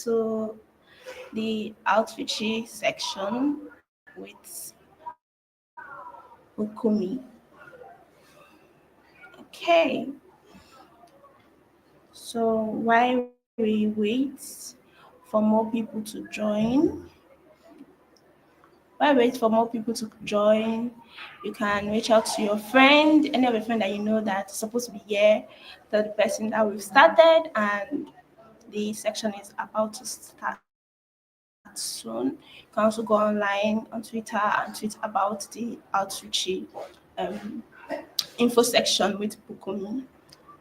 to the Outreachy section with Bukunmi. Okay, so while we wait for more people to join, you can reach out to your friend, any of your friend that you know that's supposed to be here. Tell the person that we've started and the section is about to start soon. You can also go online on Twitter and tweet about the Outreachy um, info section with Bukunmi.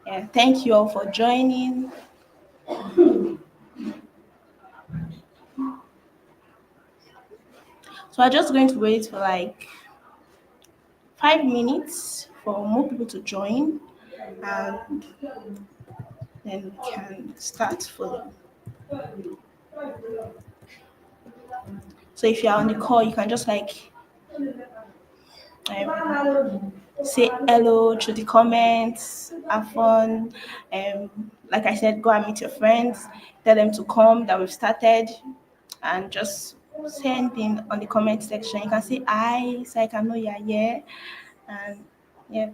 Yeah, thank you all for joining. So I'm just going to wait for like 5 minutes for more people to join, and then we can start following. So if you're on the call, you can just like say hello through the comments, have fun. Like I said, go and meet your friends, tell them to come that we've started, and just say anything on the comment section. You can say hi, so I can know you're here, and yeah.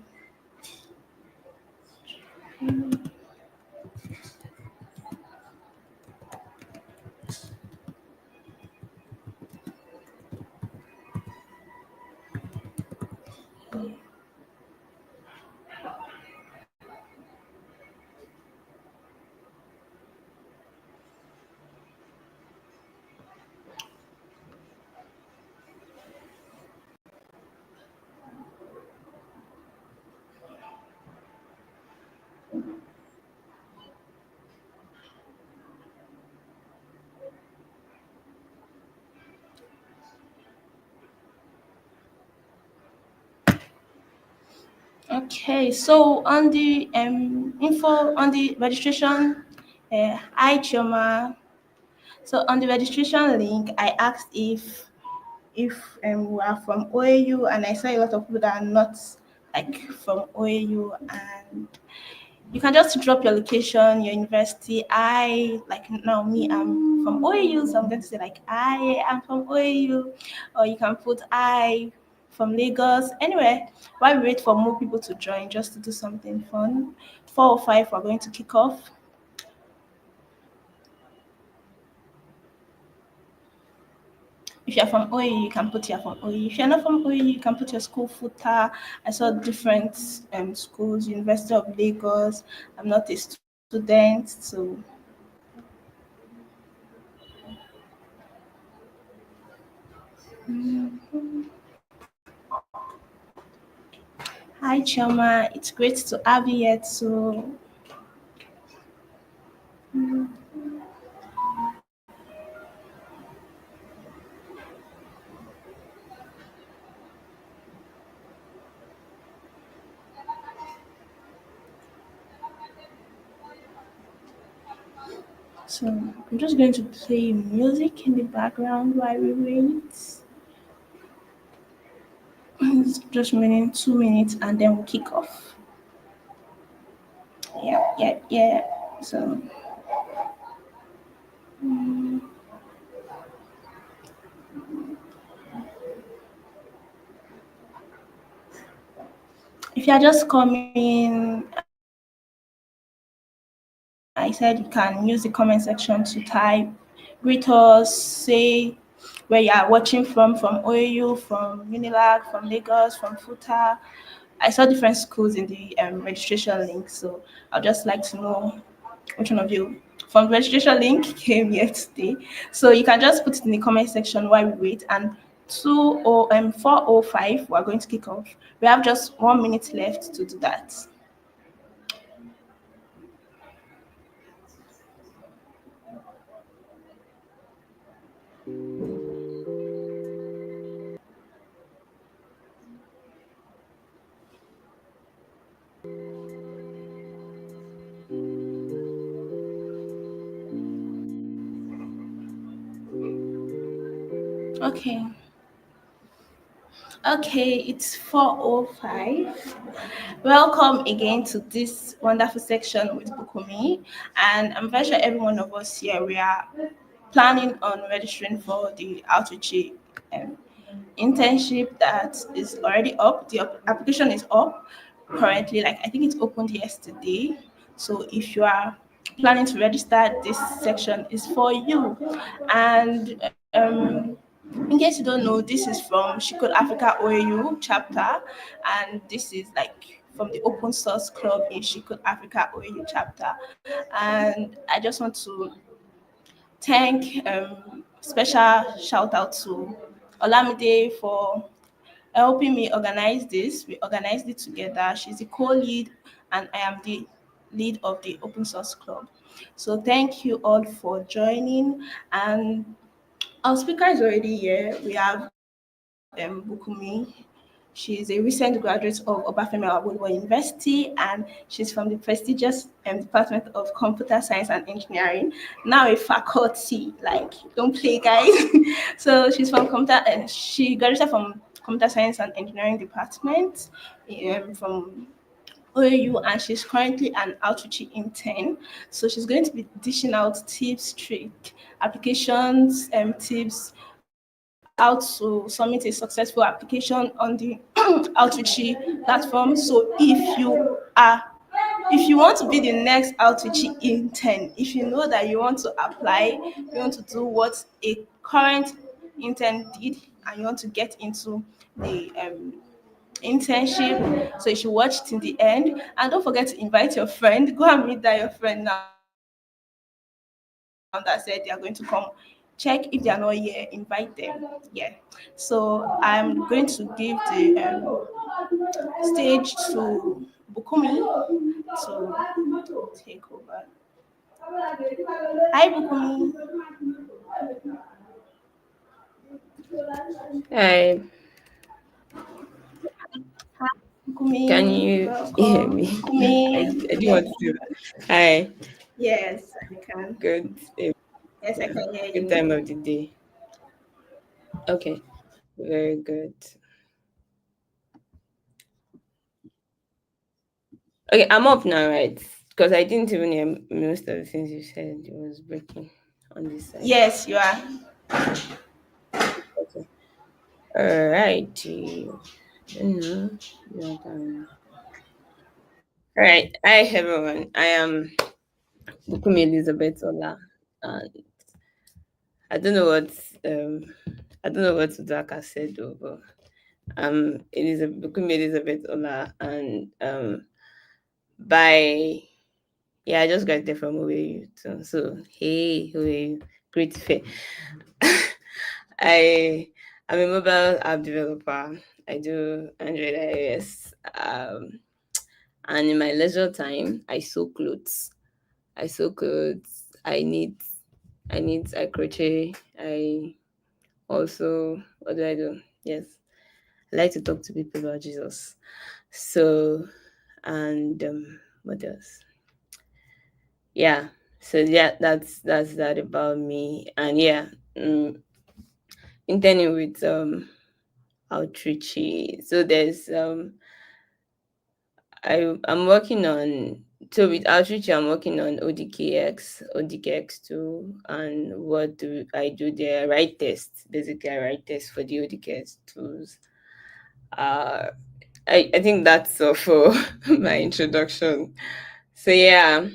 Okay, so on the info on the registration, hi Chioma. So on the registration link, I asked if we are from OAU, and I saw a lot of people that are not like from OAU, and you can just drop your location, your university. I like now me, I'm from OAU, so I'm going to say like I am from OAU, or you can put I from Lagos. Anyway, while we wait for more people to join, just to do something fun, 4 or 5 we're going to kick off. If you're from OAU, you can put you're from OAU. If you're not from OAU, you can put your school footer. I saw different schools, University of Lagos. I'm not a student, so hi Choma, it's great to have you here too. So I'm just going to play music in the background while we wait. It's just meaning 2 minutes and then we'll kick off. Yeah. So if you're just coming, I said you can use the comment section to type, greet us, say where you are watching from OAU, from Unilag, from Lagos, from FUTA. I saw different schools in the registration link, so I'd just like to know which one of you from the registration link came here today. So you can just put it in the comment section while we wait. And 4:05, we're going to kick off. We have just 1 minute left to do that. Okay. Okay, it's 4:05. Welcome again to this wonderful section with Bukunmi. And I'm very sure every one of us here, we are planning on registering for the Outreachy um, internship that is already up. The application is up currently, like I think it's opened yesterday. So if you are planning to register, this section is for you. And in case you don't know, this is from Shikot Africa OAU chapter, and this is like from the Open Source Club in Shikot Africa OAU chapter. And I just want to thank special shout out to Olamide for helping me organize this. We organized it together. She's the co-lead, and I am the lead of the Open Source Club. So thank you all for joining. And our speaker is already here. We have Bukumi. She is a recent graduate of Obafemi Awolowo University, and she's from the prestigious Department of Computer Science and Engineering, now a faculty. Like, don't play, guys. So she's from she graduated from Computer Science and Engineering Department from OAU, and she's currently an outreach intern. So she's going to be dishing out tips, trick, applications, tips, how to submit a successful application on the Outreachy platform. So if you want to be the next Outreachy intern, if you know that you want to apply, you want to do what a current intern did, and you want to get into the internship, so you should watch till the end. And don't forget to invite your friend. Go and meet that your friend now that said they are going to come. Check if they are not here, invite them. Yeah. So I'm going to give the stage to Bukumi to take over. Hi, Bukumi. Hi, Hi, can Bukumi. you hear Welcome, me? Bukumi. I do Yeah. want to do that. Hi, Yes, I can. good, Yes, I can hear good time you. of the day. Okay, very good. Okay, I'm up now, right? Because I didn't even hear most of the things you said. It was breaking on this side. Yes, you are. Okay, alrighty. Don't know. Your time. All right, hi everyone. I am Bukunmi Elizabeth Ola, and I don't know what um I don't know what Udaka said though, but Elizabeth Bukunmi Elizabeth Ola, and by yeah, I just graduated from OAU too. So hey, who are you? Great fair. I I'm a mobile app developer. I do Android iOS. And in my leisure time, I sew clothes. I sew clothes. I crochet. I also, what do I do? Yes, I like to talk to people about Jesus. So, and what else? Yeah. So yeah, that's that about me. And yeah, interning with Outreachy. So there's I'm working on so with Outreachy I'm working on ODKX2, and what do I do there? I write tests. Basically I write tests for the ODKX tools. Uh I think that's all for my introduction. So yeah,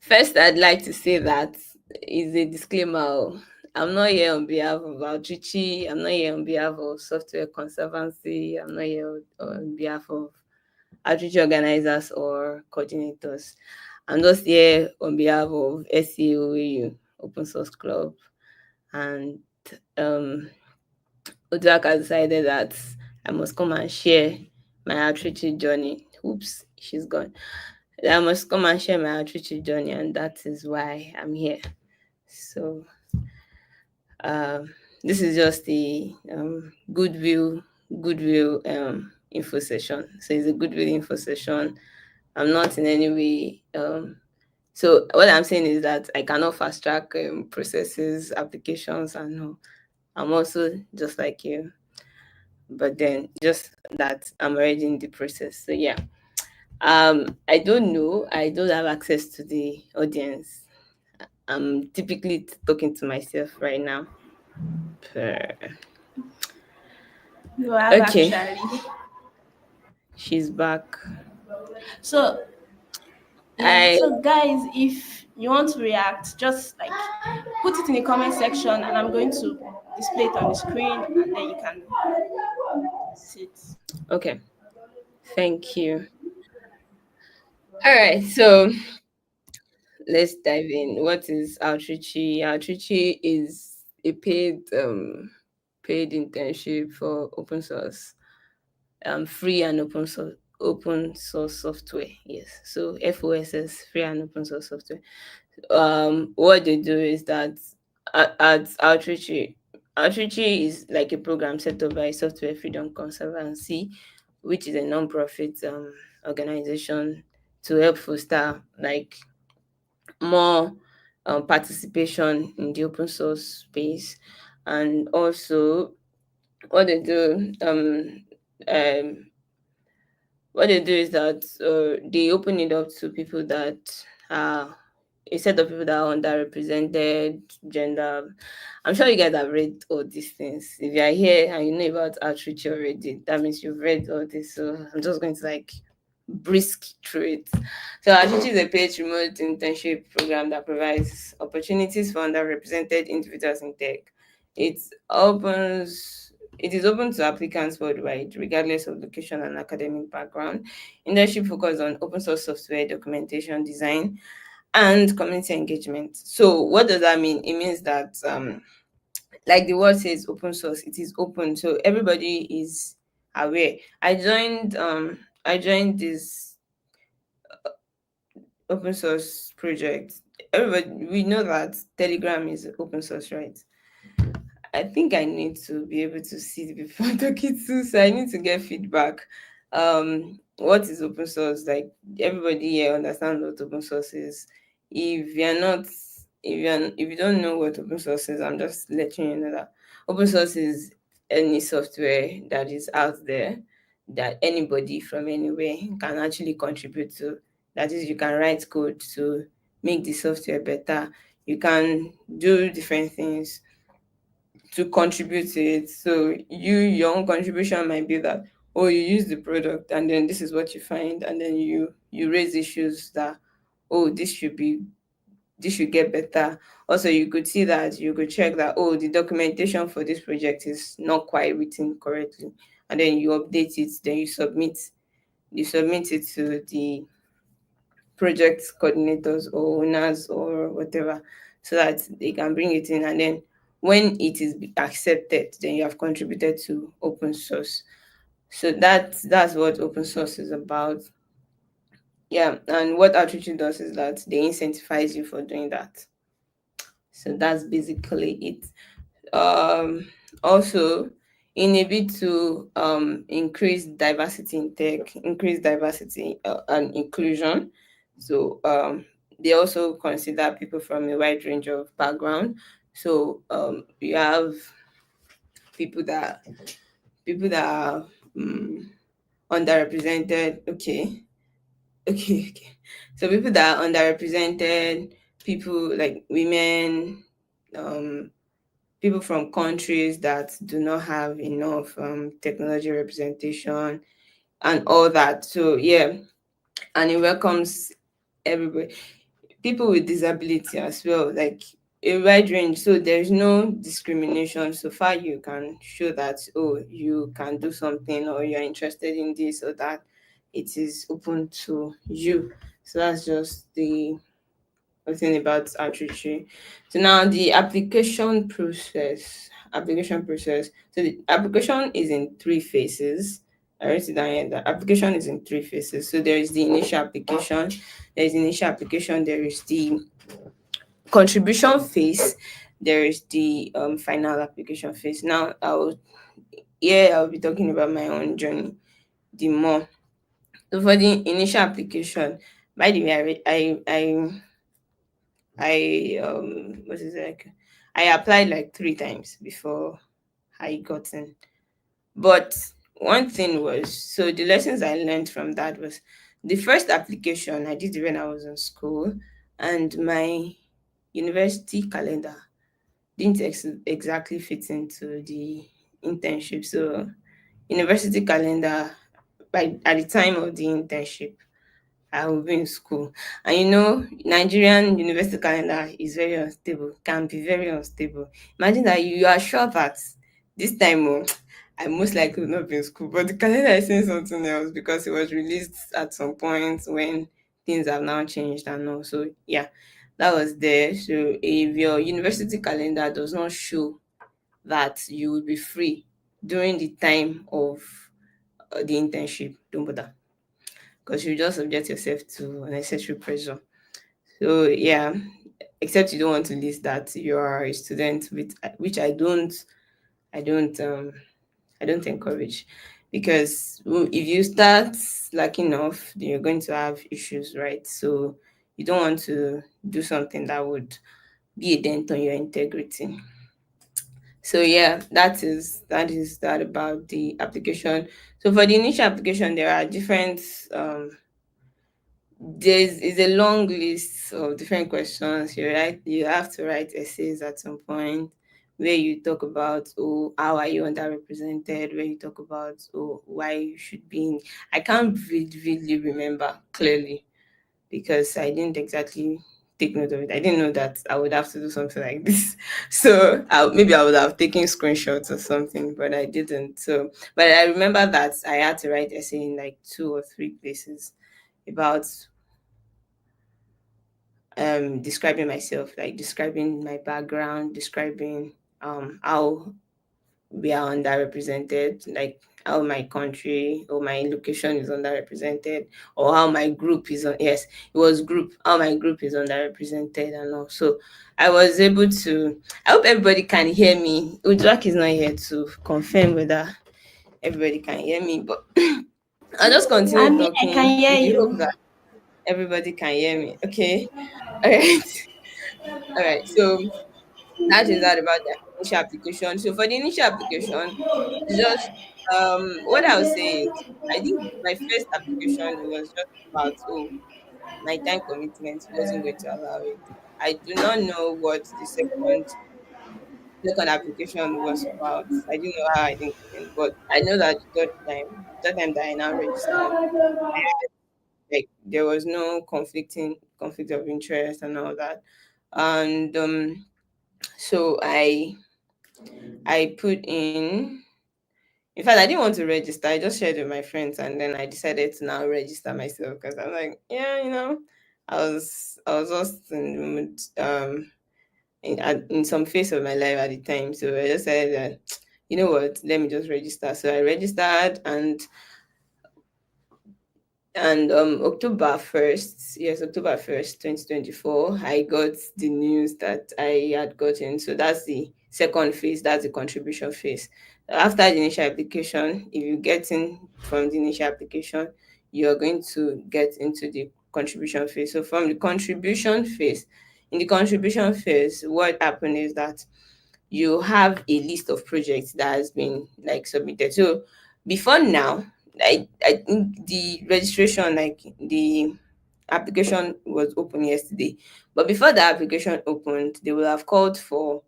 first I'd like to say that is a disclaimer. I'm not here on behalf of Outreachy. I'm not here on behalf of Software Conservancy. I'm not here on behalf of outreach organizers or coordinators. I'm just here on behalf of SEOAU, Open Source Club, and um, Oduaka decided that I must come and share my outreach journey. Oops, she's gone. I must come and share my outreach journey, and that is why I'm here. So, this is just the goodwill info session. So it's a goodwill info session. I'm not in any way so what I'm saying is that I cannot fast track processes, applications, and no. I'm also just like you. but then just that I'm already in the process. So yeah. I don't know. I don't have access to the audience. I'm typically talking to myself right now. Per- You have Okay, actually. she's back. So yeah, I so guys, if you want to react, just like put it in the comment section and I'm going to display it on the screen and then you can see it. okay. Thank you. All right, so let's dive in. What is Outreachy? Outreachy is a paid internship for open source, free and open source software. Yes, so FOSS, free and open source software. What they do is that at Outreachy is like a program set up by Software Freedom Conservancy, which is a non-profit organization to help foster like more participation in the open source space. And also what they do um what they do is that they open it up to people that are a set of people that are underrepresented gender. I'm sure you guys have read all these things. If you are here and you know about outreach already, that means you've read all this. So I'm just going to like brisk through it. So outreach is a paid remote internship program that provides opportunities for underrepresented individuals in tech. It opens it is open to applicants worldwide, regardless of location and academic background. Internship focus on open source software, documentation, design, and community engagement. So, what does that mean? It means that, like the word says, open source. It is open, so everybody is aware. I joined this open source project. Everybody, we know that Telegram is open source, right? I think I need to be able to see it before talking to, so I need to get feedback. What is open source? Like everybody here understands what open source is. If you're not, if you don't know what open source is, I'm just letting you know that open source is any software that is out there that anybody from anywhere can actually contribute to. That is, you can write code to make the software better. You can do different things to contribute to it. So your own contribution might be that, oh, you use the product and then this is what you find, and then you raise issues that, oh, this should get better. Also, you could see that, you could check that, oh, the documentation for this project is not quite written correctly, and then you update it, then you submit it to the project coordinators or owners or whatever, so that they can bring it in, and then when it is accepted, then you have contributed to open source. So that's what open source is about. Yeah, and what outreach does is that they incentivize you for doing that. So that's basically it. Also, in a bit to increase diversity in tech, increase diversity and inclusion. So they also consider people from a wide range of background. So you have people that are um, underrepresented. Okay, okay. So people that are underrepresented, people like women, um people from countries that do not have enough technology representation and all that. So yeah, and it welcomes everybody, people with disability as well, like a wide range. So there's no discrimination. So far, you can show that, oh, you can do something or you're interested in this or that. It is open to you. So that's just the thing about Outreachy. So now the application process. So the application is in three phases. I wrote it down here. The application is in three phases. So there is the initial application. There is the initial application. There is the contribution phase. There is the final application phase. Now I'll be talking about my own journey the more. So for the initial application, by the way, what is it like? I applied like three times before I got in. But one thing was, so the lessons I learned from that was the first application I did it when I was in school, and my university calendar didn't exactly fit into the internship. So university calendar, by at the time of the internship, I will be in school. And Nigerian university calendar is very unstable, can be very unstable. Imagine that you are sure that this time, oh, I most likely will not be in school, but the calendar is saying something else because it was released at some point when things have now changed and all. So, yeah, that was there. So, if your university calendar does not show that you will be free during the time of the internship, don't bother, because you just subject yourself to unnecessary pressure. So yeah, except you don't want to list that you are a student, which I don't, I don't encourage, because if you start lacking off, then you're going to have issues, right? So you don't want to do something that would be a dent on your integrity. So yeah, that is that about the application. So for the initial application, there are different there's is a long list of different questions. You have to write essays at some point where you talk about, oh, how are you underrepresented, where you talk about, oh, why you should be in. I can't really remember clearly because I didn't exactly take note of it. I didn't know that I would have to do something like this. So maybe I would have taken screenshots or something, but I didn't. So, but I remember that I had to write essay in like two or three places about describing myself, like describing my background, describing how we are underrepresented, like how my country or my location is underrepresented, or how my group is on, yes, it was group, how my group is underrepresented and all. So I was able to, I hope everybody can hear me. Ujak is not here to confirm whether everybody can hear me, but I'll just continue Annie, I can talking hear with the hope you. that everybody can hear me. Okay. All right. All right. So that is that about the initial application. So for the initial application, it's just what I would say is, I think my first application was just about, oh, my time commitment wasn't going to allow it. I do not know what the second application was about. I didn't know how I didn't get in, but I know that the third time that I now registered, like there was no conflict of interest and all that. And so I put in fact, I didn't want to register. I just shared with my friends, and then I decided to now register myself because I'm like, yeah, I was just in the mood, in some phase of my life at the time. So I just said that, you know what, let me just register. So I registered, and October 1st, yes, October 1st, 2024, I got the news that I had gotten. So that's the second phase, that's the contribution phase. After the initial application, if you get in from the initial application, you're going to get into the contribution phase. So from the contribution phase, in the contribution phase, what happened is that you have a list of projects that has been like submitted. So before now, I think the registration, like the application was open yesterday. But before the application opened, they will have called for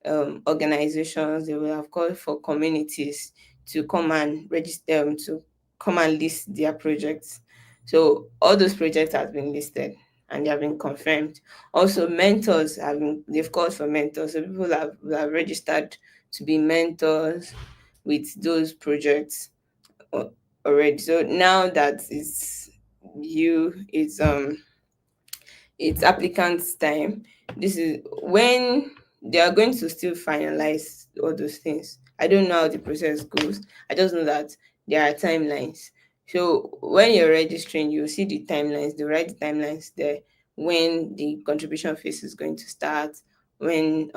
organizations, they will have called for communities to come and register, to come and list their projects. So all those projects have been listed and they have been confirmed. Also, mentors they've called for mentors. So people have registered to be mentors with those projects already. So now that it's applicants' time. This is when they are going to still finalize all those things. I don't know how the process goes. I just know that there are timelines. So when you're registering, you see the timelines. They write the timelines there, when the contribution phase is going to start. When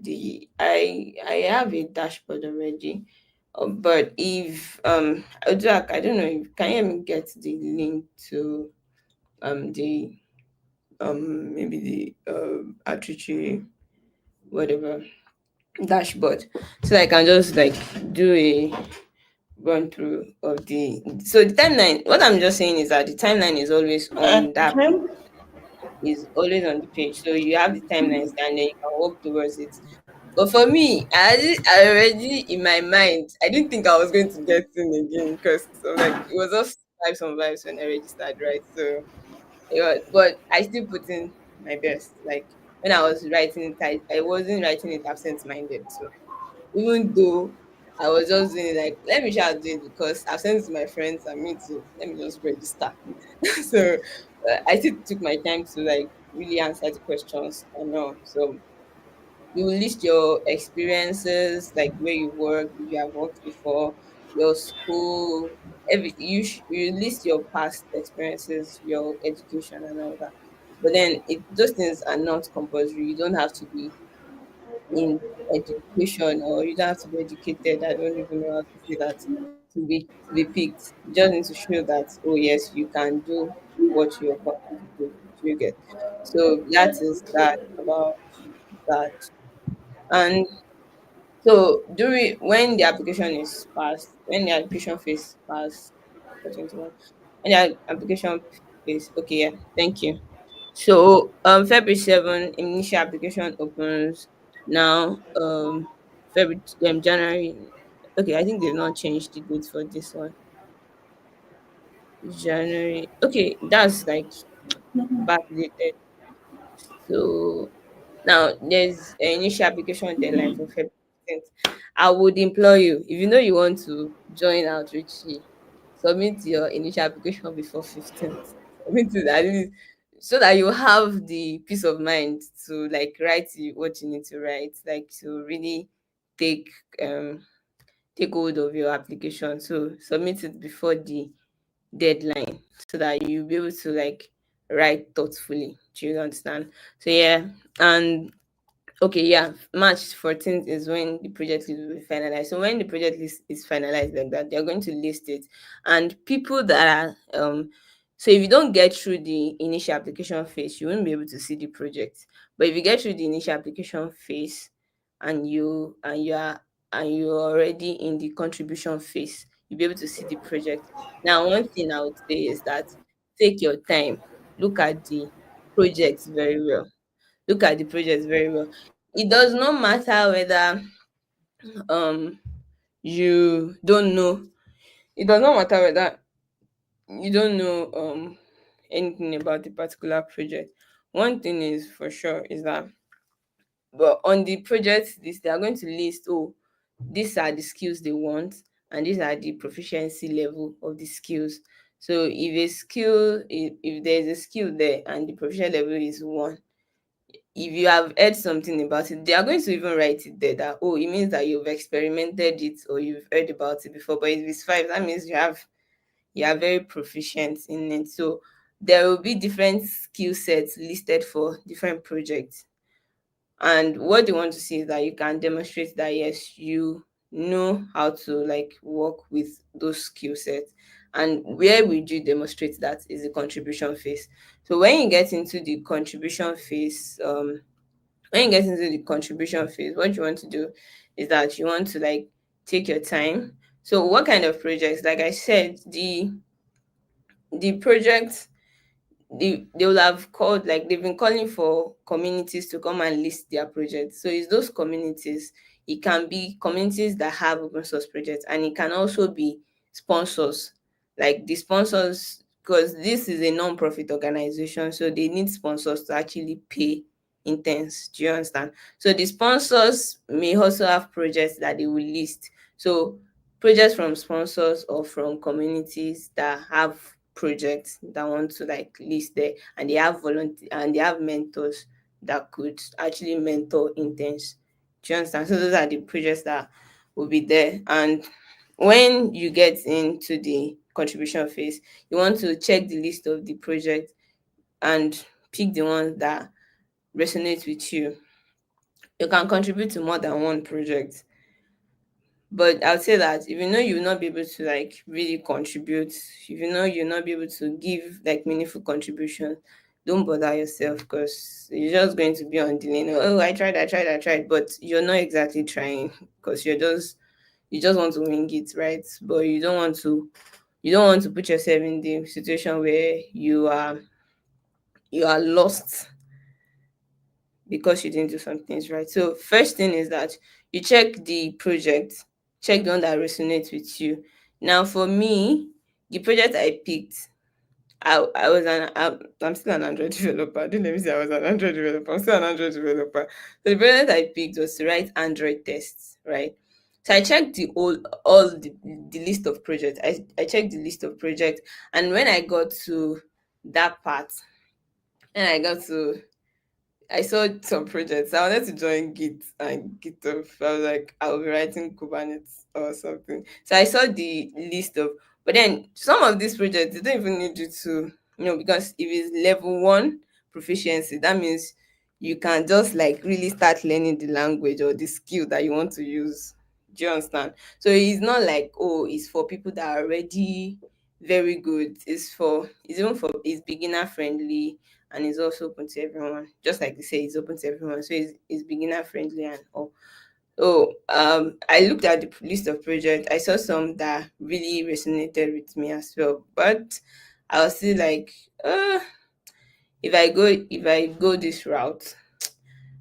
the I have a dashboard already. But if Jack, I don't know if can you help me get the link to the maybe the Outreachy whatever dashboard, so I can just like do run through of the so the timeline. What I'm just saying is that the timeline is always on that Okay. is always on the page. So you have the timelines and then you can work towards it. But for me, I already in my mind, I didn't think I was going to get in again because so like it was just vibes on vibes when I registered, right? So it was, but I still put in my best. Like when I was writing it, I wasn't writing it absent minded. So even though I was just doing it like, let me try to do it because I've sent it to my friends and me too. Let me just register. So I still took my time to like really answer the questions and all. So you will list your experiences, like where you work, if you have worked before, your school, you list your past experiences, your education and all that. But then those things are not compulsory. You don't have to be in education or you don't have to be educated. I don't even know how to say that to be picked. You just need to show that oh yes, you can do what you're comfortable to do. Do you get? So that is that about that. And so during when the application is passed, when the application phase pass for 21, when the application phase okay, yeah, thank you. So February 7 initial application opens now. February January. Okay, I think they've not changed the date for this one. January. Okay, that's like backdated. So now there's an initial application deadline for February 15th. I would implore you, if you know you want to join Outreachy, submit your initial application before 15th. Submit it at least so that you have the peace of mind to like write what you need to write, like to really take um take hold of your application. So submit it before the deadline so that you'll be able to like write thoughtfully. Do you understand? So yeah, and okay, yeah, March 14th is when the project list will be finalized. So when the project list is finalized like that, they're going to list it. And people that are so if you don't get through the initial application phase, you won't be able to see the project. But if you get through the initial application phase and you're already in the contribution phase, you'll be able to see the project. Now, one thing I would say is that take your time, look at the project very well. Look at the project very well. It does not matter whether um you don't know. It does not matter whether you don't know anything about the particular project. One thing is for sure is that but on the project list they are going to list oh these are the skills they want and these are the proficiency level of the skills. So if there's a skill there and the proficiency level is 1, if you have heard something about it, they are going to even write it there that oh, it means that you've experimented it or you've heard about it before. But if it's 5, that means you are very proficient in it. So there will be different skill sets listed for different projects. And what they want to see is that you can demonstrate that yes, you know how to like work with those skill sets. And where would you demonstrate that is the contribution phase. So when you get into the contribution phase, when you get into the contribution phase, what you want to do is that you want to like take your time. So what kind of projects? Like I said, the project they will have called like they've been calling for communities to come and list their projects. So it's those communities. It can be communities that have open source projects, and it can also be sponsors. Like the sponsors, because this is a non-profit organization, so they need sponsors to actually pay interns. Do you understand? So the sponsors may also have projects that they will list. So projects from sponsors or from communities that have projects that want to like list there and they have volunteer and they have mentors that could actually mentor interns. Do you understand? So those are the projects that will be there. And when you get into the contribution phase, you want to check the list of the project and pick the ones that resonate with you. You can contribute to more than one project. But I'll say that if you know you'll not be able to like really contribute, if you know you'll not be able to give like meaningful contribution, don't bother yourself because you're just going to be on delay. Oh, I tried, but you're not exactly trying because you just want to wing it, right? But you don't want to put yourself in the situation where you are lost because you didn't do some things right. So first thing is that you check the project, check the one that resonates with you. Now for me, the project I picked, I'm still an Android developer. Don't let me say I was an Android developer. I'm still an Android developer. So the project I picked was to write Android tests, right? So I checked the list of projects. I checked the list of projects, and when I got to that part, and I saw some projects. I wanted to join Git and GitHub. I was like, I'll be writing Kubernetes or something. So I saw the list of, but then some of these projects, they don't even need you to, because if it's level one proficiency, that means you can just like really start learning the language or the skill that you want to use. Do you understand? So it's not like, oh, it's for people that are already very good. It's beginner friendly, and it's also open to everyone. Just like they say, it's open to everyone. So it's beginner friendly and all. So I looked at the list of projects. I saw some that really resonated with me as well. But I was still like, if I go this route,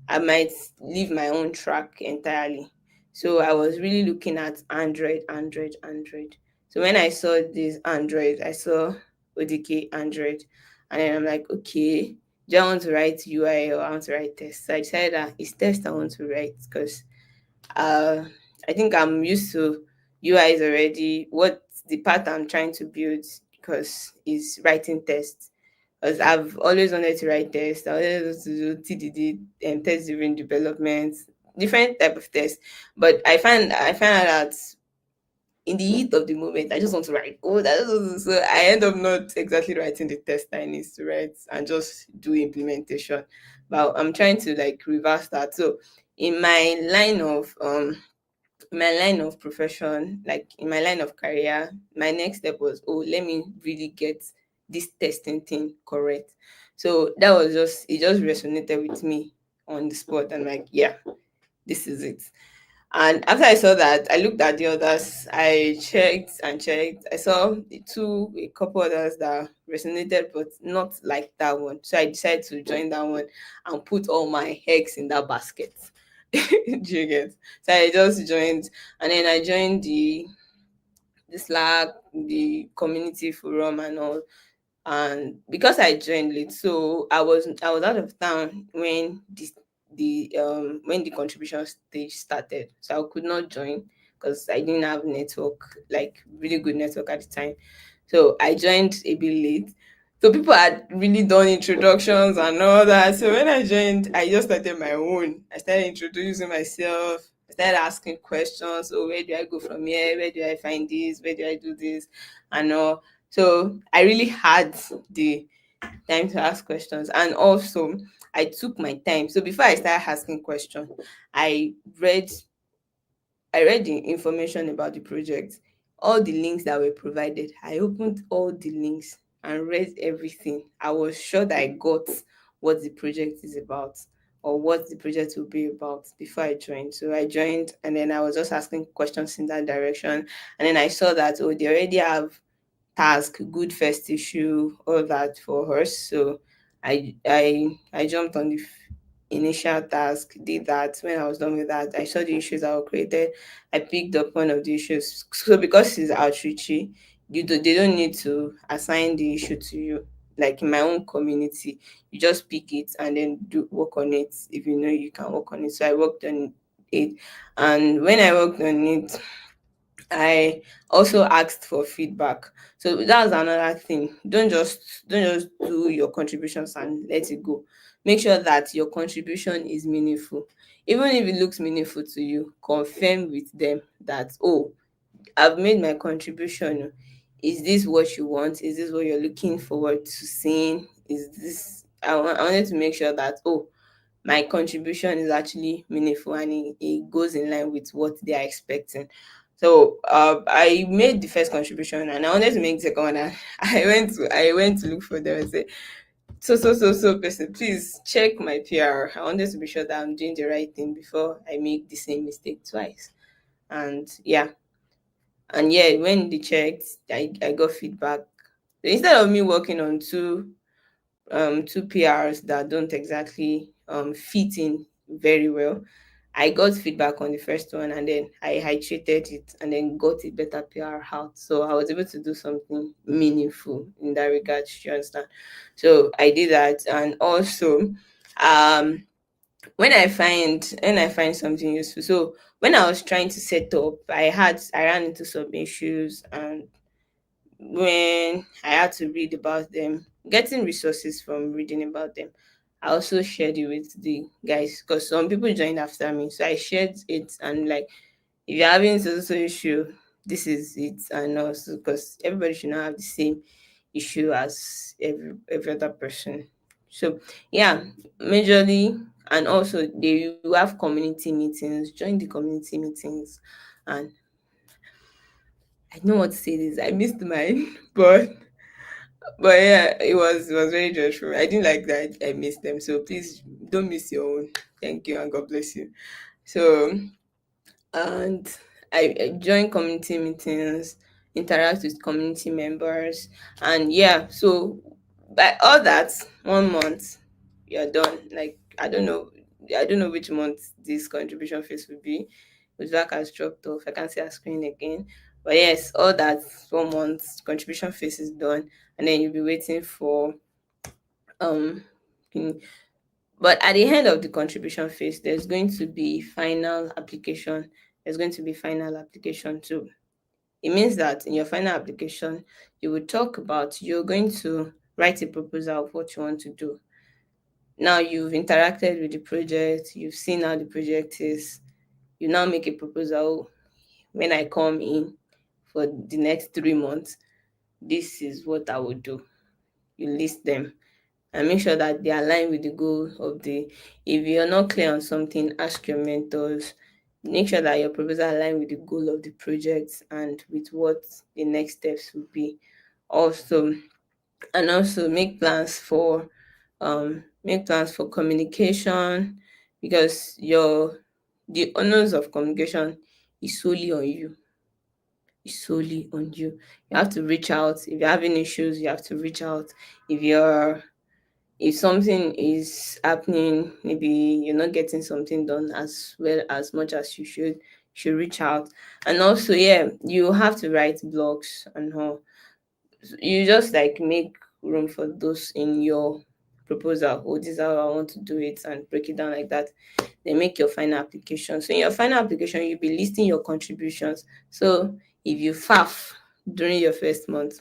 I might leave my own track entirely. So I was really looking at Android, Android, Android. So when I saw this Android, I saw ODK Android, and then I'm like, okay, do I want to write UI or I want to write test? So I decided that it's test I want to write because uh, I think I'm used to UIs already. What the part I'm trying to build because is writing tests, because I've always wanted to write tests. I always wanted to do TDD and test driven development, different type of tests. But I find out that in the heat of the moment, I just want to write code. So I end up not exactly writing the test I need to write and just do implementation. But I'm trying to like reverse that. So in my line of profession, like in my line of career, my next step was, oh, let me really get this testing thing correct. So that was it just resonated with me on the spot. And like, yeah, this is it. And after I saw that, I looked at the others. I checked and checked. I saw a couple others that resonated, but not like that one. So I decided to join that one and put all my eggs in that basket. Do you get? So I just joined, and then I joined the Slack, the community forum, and all. And because I joined late, so I was out of town when the contribution stage started, so I could not join because I didn't have network, like really good network at the time. So I joined a bit late. So people had really done introductions and all that. So when I joined, I just started my own. I started introducing myself. I started asking questions. Oh, where do I go from here? Where do I find this? Where do I do this? And all. So I really had the time to ask questions. And also I took my time. So before I started asking questions, I read I read the information about the project, all the links that were provided. I opened all the links and read everything. I was sure that I got what the project is about or what the project will be about before I joined. So I joined, and then I was just asking questions in that direction. And then I saw that, oh, they already have task, good first issue, all that for us. So I jumped on the initial task, did that. When I was done with that, I saw the issues that were created. I picked up one of the issues. So because it's outreachy, they don't need to assign the issue to you. Like in my own community, you just pick it and then do work on it if you know you can work on it. So I worked on it, and when I worked on it, I also asked for feedback. So that's another thing. Don't just do your contributions and let it go. Make sure that your contribution is meaningful. Even if it looks meaningful to you, confirm with them that, oh, I've made my contribution. Is this what you want? Is this what you're looking forward to seeing? Is this I wanted to make sure that, oh, my contribution is actually meaningful and it goes in line with what they are expecting. So I made the first contribution and I wanted to make the second one. And I went to look for them and say, so person, please check my PR. I wanted to be sure that I'm doing the right thing before I make the same mistake twice. And yeah, and yeah, when they checked, I got feedback. So instead of me working on two PRs that don't exactly fit in very well, I got feedback on the first one, and then I treated it and then got a better PR out. So I was able to do something meaningful in that regard. You understand? So I did that, and also um when I find something useful. So when I was trying to set up, I ran into some issues, and when I had to read about them, getting resources from reading about them, I also shared it with the guys because some people joined after me. So I shared it and like, if you're having so issue, this is it, and also because everybody should not have the same issue as every other person. So yeah, majorly, and also they you have community meetings, join the community meetings, and I don't want to say this, I missed mine, but yeah, it was very joyful. I didn't like that I missed them. So please don't miss your own. Thank you and God bless you. So and I join community meetings, interact with community members, and yeah. So by all that, 1 month you're done. Like I don't know which month this contribution phase will be. Uzbek has dropped off. I can't see her screen again. But yes, all that 1 month contribution phase is done, and then you'll be waiting for um in- but at the end of the contribution phase, there's going to be final application. There's going to be final application too. It means that in your final application, you will talk about you're going to write a proposal of what you want to do. Now you've interacted with the project, you've seen how the project is, you now make a proposal. When I come in for the next 3 months, this is what I will do. You list them and make sure that they align with the goal of the. If you're not clear on something, ask your mentors. Make sure that your proposal align with the goal of the project and with what the next steps will be. Also, and also make plans for communication, because your the honors of communication is solely on you. Is solely on you. You have to reach out. If you're having issues, you have to reach out. If something is happening, maybe you're not getting something done as well as much as you should reach out. And also, yeah, you have to write blogs and all. You just like make room for those in your proposal. Oh, this is how I want to do it, and break it down like that. Then make your final application. So in your final application, you'll be listing your contributions. So if you faff during your first month,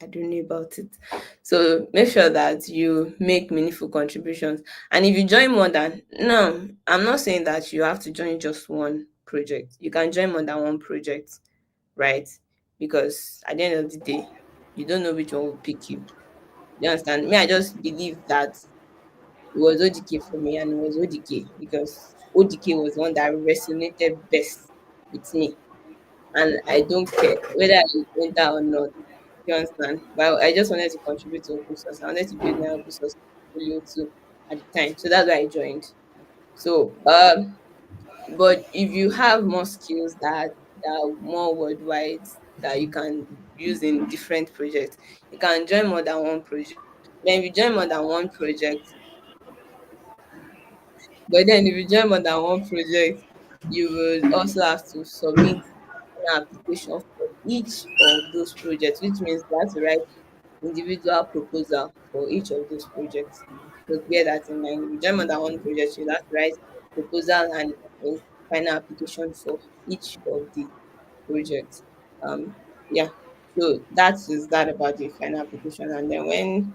I don't know about it. So make sure that you make meaningful contributions. And if you join more than no, I'm not saying that you have to join just one project. You can join more than one project, right? Because at the end of the day, you don't know which one will pick you. You understand? Me, I just believe that it was ODK for me, and it was ODK because ODK was the one that resonated best with me, and I don't care whether I enter or not. You understand? But I just wanted to contribute to open source. I wanted to build my open source portfolio too at the time. So that's why I joined. So but if you have more skills that are more worldwide that you can use in different projects, you can join more than one project. Then if you join more than one project, but then if you join more than one project, you will also have to submit an application for each of those projects, which means you have to write individual proposal for each of those projects. So bear that in mind. If you join more than one project, you have to write proposal and final application for each of the projects. Um, yeah. So that is that about the final application. And then when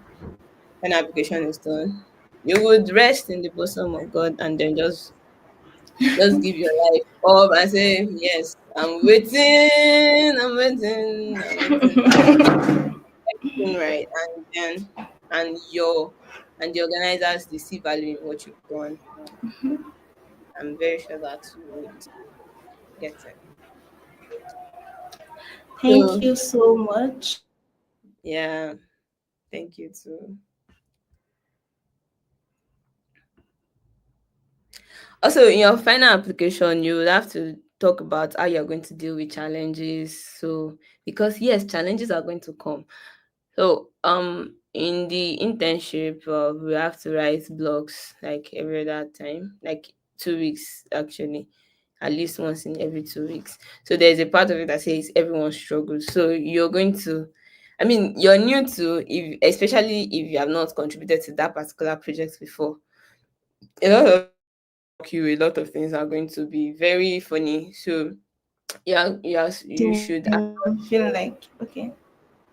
final application is done, you would rest in the bosom of God and then just give your life up and say, yes, I'm waiting to have everything right. And then and your and the organizers, they see value in what you've done. I'm very sure that you would get it. Thank So you so much. yeah, thank you too. Also, in your final application, you would have to talk about how you're going to deal with challenges. So, because yes, challenges are going to come. So, in the internship, we have to write blogs like every other time, like 2 weeks actually, at least once in every 2 weeks. So there's a part of it that says everyone struggles. So you're going to, I mean, you're new to, if especially if you have not contributed to that particular project before, a lot of things are going to shock you. A lot of things are going to be very funny. So yeah, yes, You feel like okay.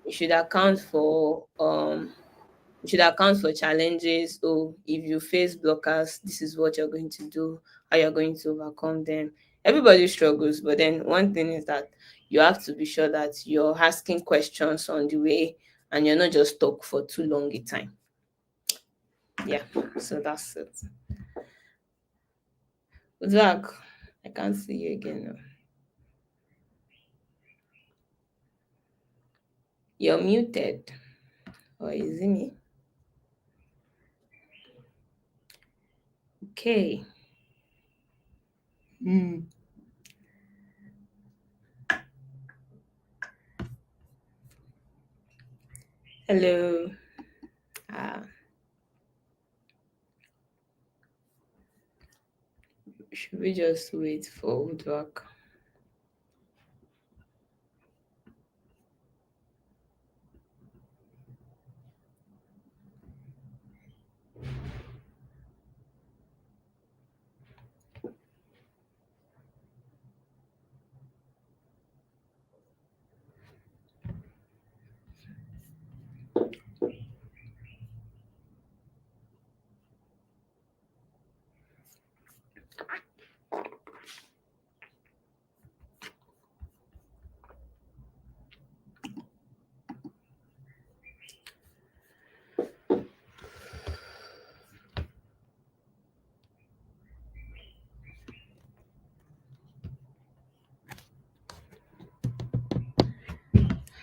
you should account for you should account for challenges. Oh, if you face blockers, this is what you're going to do, how you're going to overcome them. Everybody struggles, but then one thing is that you have to be sure that you're asking questions on the way and you're not just stuck for too long a time. Yeah, so that's it. Zach, I can't see you again now. You're muted. Or is it me? Okay. Mm. Hello. Ah, should we just wait for Woodwork?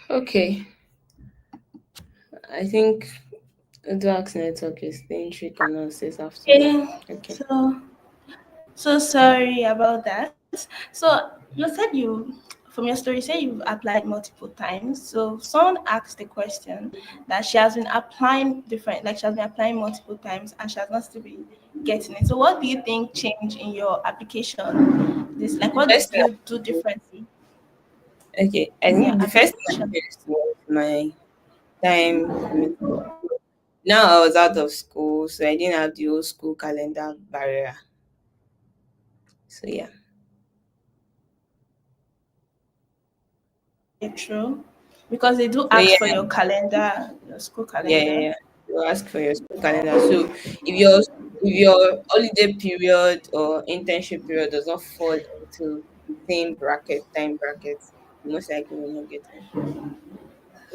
Okay. I think Woodwork's network is staying trick and all says after. Okay. Okay. So sorry about that. So you said you from your story, you say you've applied multiple times. So someone asked the question that she has been applying different, like she has been applying multiple times and she has not still been getting it. So what do you think changed in your application? This like The what first did thing you do differently okay, I in your think the first thing I application? noticed was my time commitment. Now I was out of school, so I didn't have the old school calendar barrier. So yeah. Okay, true. Because they do So ask for yeah, your calendar, your school yeah, yeah, calendar. yeah. You ask for your school calendar. So if your holiday period or internship period does not fall into the same bracket, time bracket, you most likely will not get in.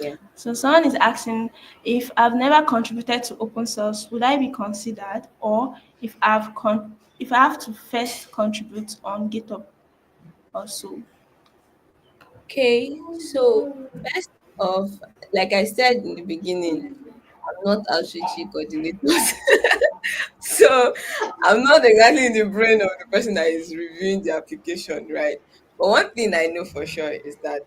Yeah. So someone is asking if I've never contributed to open source, would I be considered? Or if I have to first contribute on GitHub also. Okay, so first off, like I said in the beginning, I'm not outreachy coordinators. So I'm not exactly in the brain of the person that is reviewing the application, right? But one thing I know for sure is that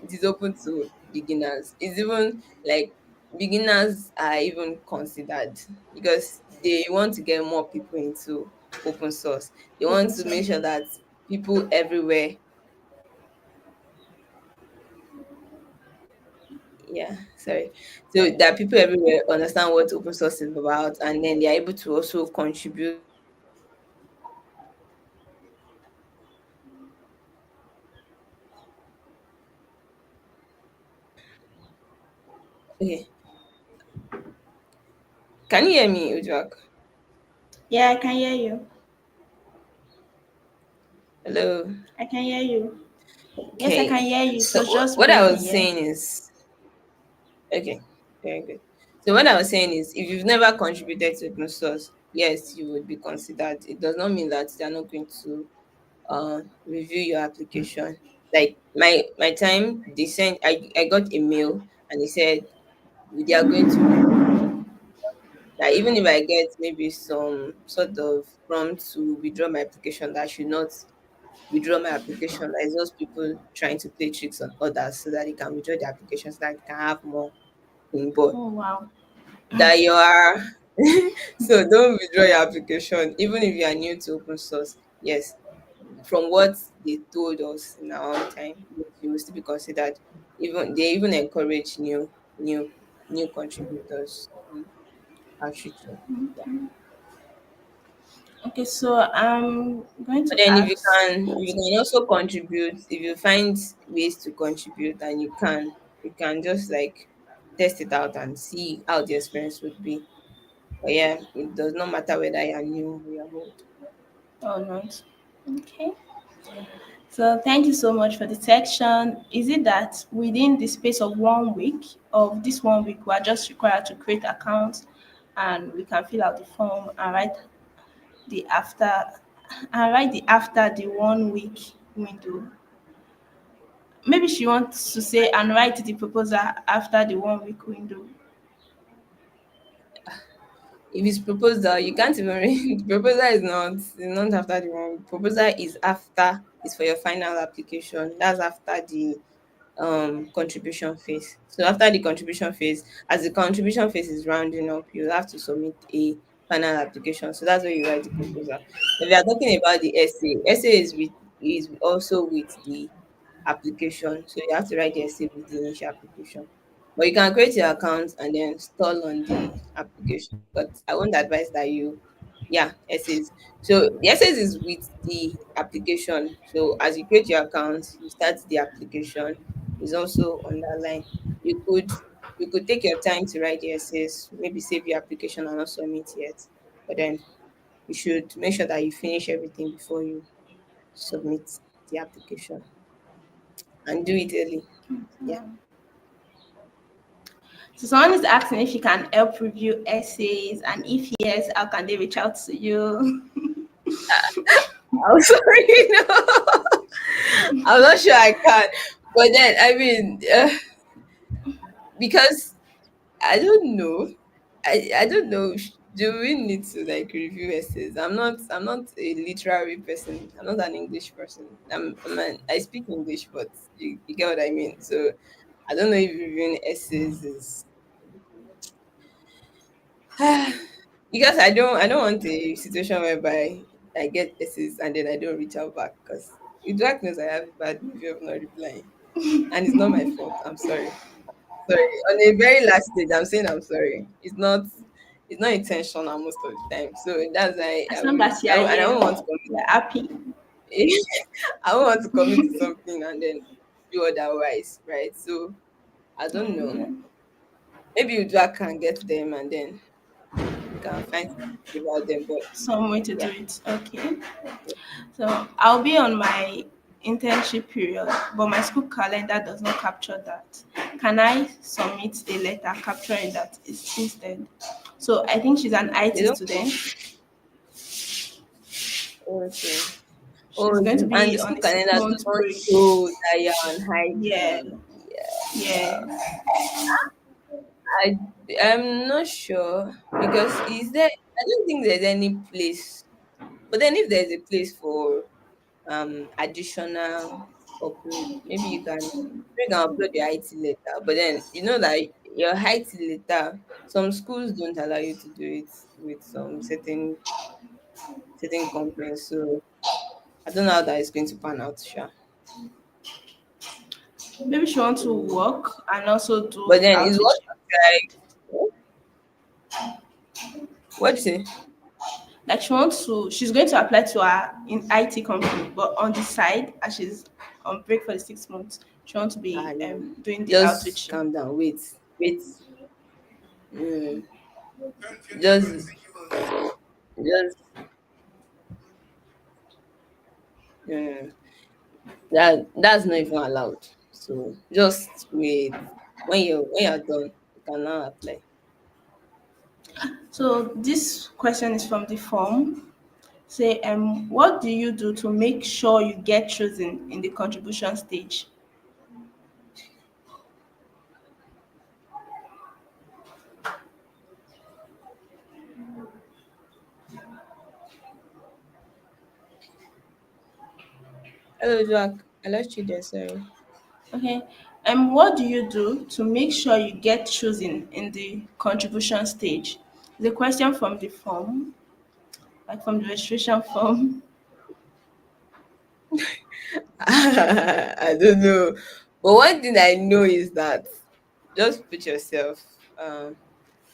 it is open to beginners. It's even like beginners are even considered because they want to get more people into open source. They want Open to source. make sure that people everywhere, yeah, sorry, so that people everywhere understand what open source is about, and then they are able to also contribute. Okay, can you hear me, Ujak? Yeah, I can hear you. Hello. I can hear you. Yes, I can Okay, hear you. It so was just what I breaking, was yeah. saying is, okay, very good. So what I was saying is, if you've never contributed to open source, yes, you would be considered. It does not mean that they're not going to review your application. Like my time, they sent I got a mail and they said they are going to review. Like even if I get maybe some sort of prompt to withdraw my application, that should not withdraw my application. Like those people trying to play tricks on others so that they can withdraw the application so that they can have more thing. But Oh wow. that you are so don't withdraw your application even if you are new to open source. Yes, from what they told us in our own time, yes, you will still be considered. Even they even encourage new new contributors on Outreachy. Yeah. Okay, so I'm going But to then ask. if you can also contribute, if you find ways to contribute and you can just like test it out and see how the experience would be. But yeah, it does not matter whether you're new or you're old. Oh not. Okay. So thank you so much for the section. Is it that within the space of 1 week, of this 1 week, we are just required to create accounts and we can fill out the form and the after write the after the 1 week window. Maybe she wants to say and write the proposal after the 1 week window. If it's proposal, you can't even read. The proposal is not after the one. Proposal is after is for your final application. That's after the contribution phase. So after the contribution phase, as the contribution phase is rounding up, you'll have to submit a final application. So that's where you write the proposal. If you are talking about the essay is also with the application. So you have to write the essay with the initial application. But you can create your account and then stall on the application. But I won't advise that you, yeah, essays. So the essays is with the application. So as you create your account, you start the application. Is also on that line. You could you could take your time to write the essays, maybe save your application and not submit yet. But then you should make sure that you finish everything before you submit the application and do it early. Yeah. So someone is asking if you can help review essays, and if yes, how can they reach out to you? I'm sorry, no. I'm not sure I can. But then, I mean, because I don't know. I don't know. Do we need to like review essays? I'm not a literary person. I'm not an English person. I speak English, but you get what I mean. So I don't know if reviewing essays is because I don't want a situation whereby I get essays and then I don't reach out back because with work knows I have a bad behavior of not replying. And it's not my fault. I'm sorry. Sorry. On a very last stage, I'm saying I'm sorry. It's not intentional most of the time. So that's why As long as you are and I here, don't want to commit you're happy. I don't want to commit to something and then do otherwise, right? So I don't know. Maybe Udra can get them and then we can find something about them. But Some way to do yeah. it. Okay. So I'll be on my internship period, but my school calendar does not capture that. Can I submit a letter capturing that instead? So I think she's an They IT don't student. okay. She's going to And the be on school a six calendar month doesn't break. show that you're on high Yeah. tea. Yes. I I'm not sure because is there I don't think there's any place. But then if there's a place for additional upload, maybe you can upload your IT letter. But then you know that your IT letter, some schools don't allow you to do it with some certain companies. So I don't know how that is going to pan out, sure. Maybe she wants to work and also But do then it's what outreach. what do you say? Like she's going to apply to her in IT company, but on the side, as she's on break for the 6 months, she wants to Ah, be no. doing the Just outreach. calm down. Wait. Mm, just, just, mm, that's not even allowed. So just wait. When you're done, you can now apply. So this question is from the form. Say, what do you do to make sure you get chosen in the contribution stage? Hello, Jack. I lost you there. Sorry. Okay. What do you do to make sure you get chosen in the contribution stage? The question from the form, like from the registration form. I don't know. But one thing I know is that just put yourself,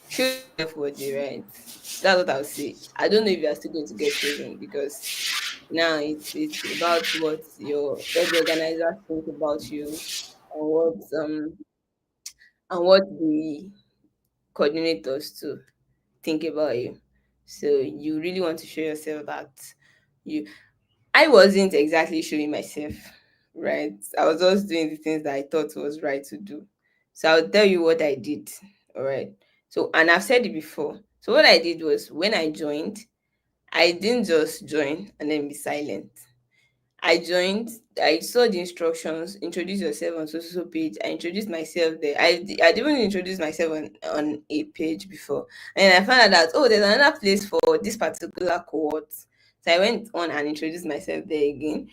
show yourself worthy, right? That's what I'll say. I don't know if you are still going to get chosen because now it's about what the organizers think about you and what the coordinators too think about you. So you really want to show yourself that you I wasn't exactly showing myself, right? I was just doing the things that I thought was right to do. So I'll tell you what I did. All right. So, and I've said it before. So, what I did was when I joined, I didn't just join and then be silent. I joined, I saw the instructions, introduce yourself on social page. I introduced myself there. I didn't introduce myself on a page before. And I found out that, oh, there's another place for this particular cohort. So I went on and introduced myself there again.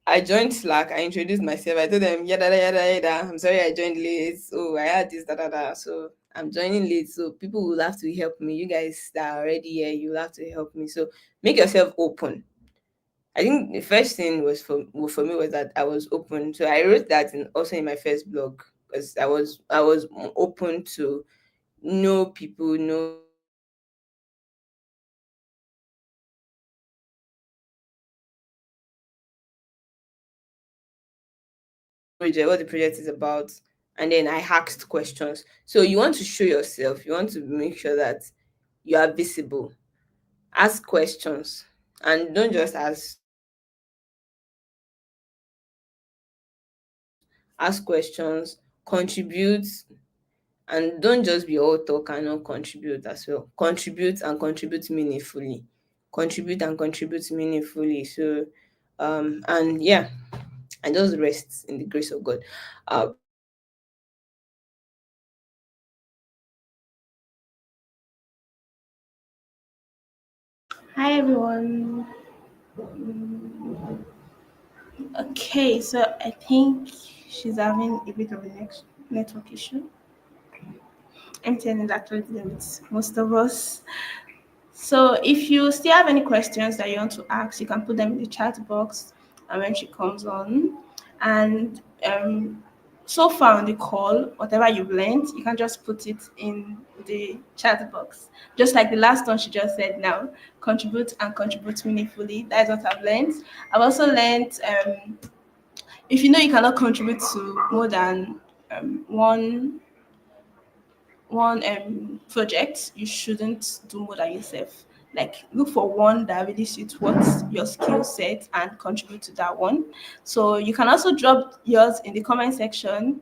I joined Slack. I introduced myself. I told them, yada, yada, yada. I'm sorry I joined late. Oh, I had this, da, da, da. So I'm joining late. So people will have to help me. You guys that are already here, you'll have to help me. So make yourself open. I think the first thing was for me was that I was open. So I wrote that also in my first blog because I was open to know people, know project, what the project is about, and then I asked questions. So you want to show yourself. You want to make sure that you are visible. Ask questions, and don't just ask questions. Contribute. And don't just be all talk and not contribute as well. Contribute and contribute meaningfully. Contribute and contribute meaningfully. So and yeah, and just rest in the grace of God. Hi everyone. Okay, so I think she's having a bit of a network issue. MTN is actually dealing with most of us. So if you still have any questions that you want to ask, you can put them in the chat box and when she comes on. And so far on the call, whatever you've learned, you can just put it in the chat box. Just like the last one she just said now, contribute and contribute meaningfully. That's what I've learned. I've also learned if you know you cannot contribute to more than one project, you shouldn't do more than yourself. Like look for one that really suits what your skill set and contribute to that one. So you can also drop yours in the comment section.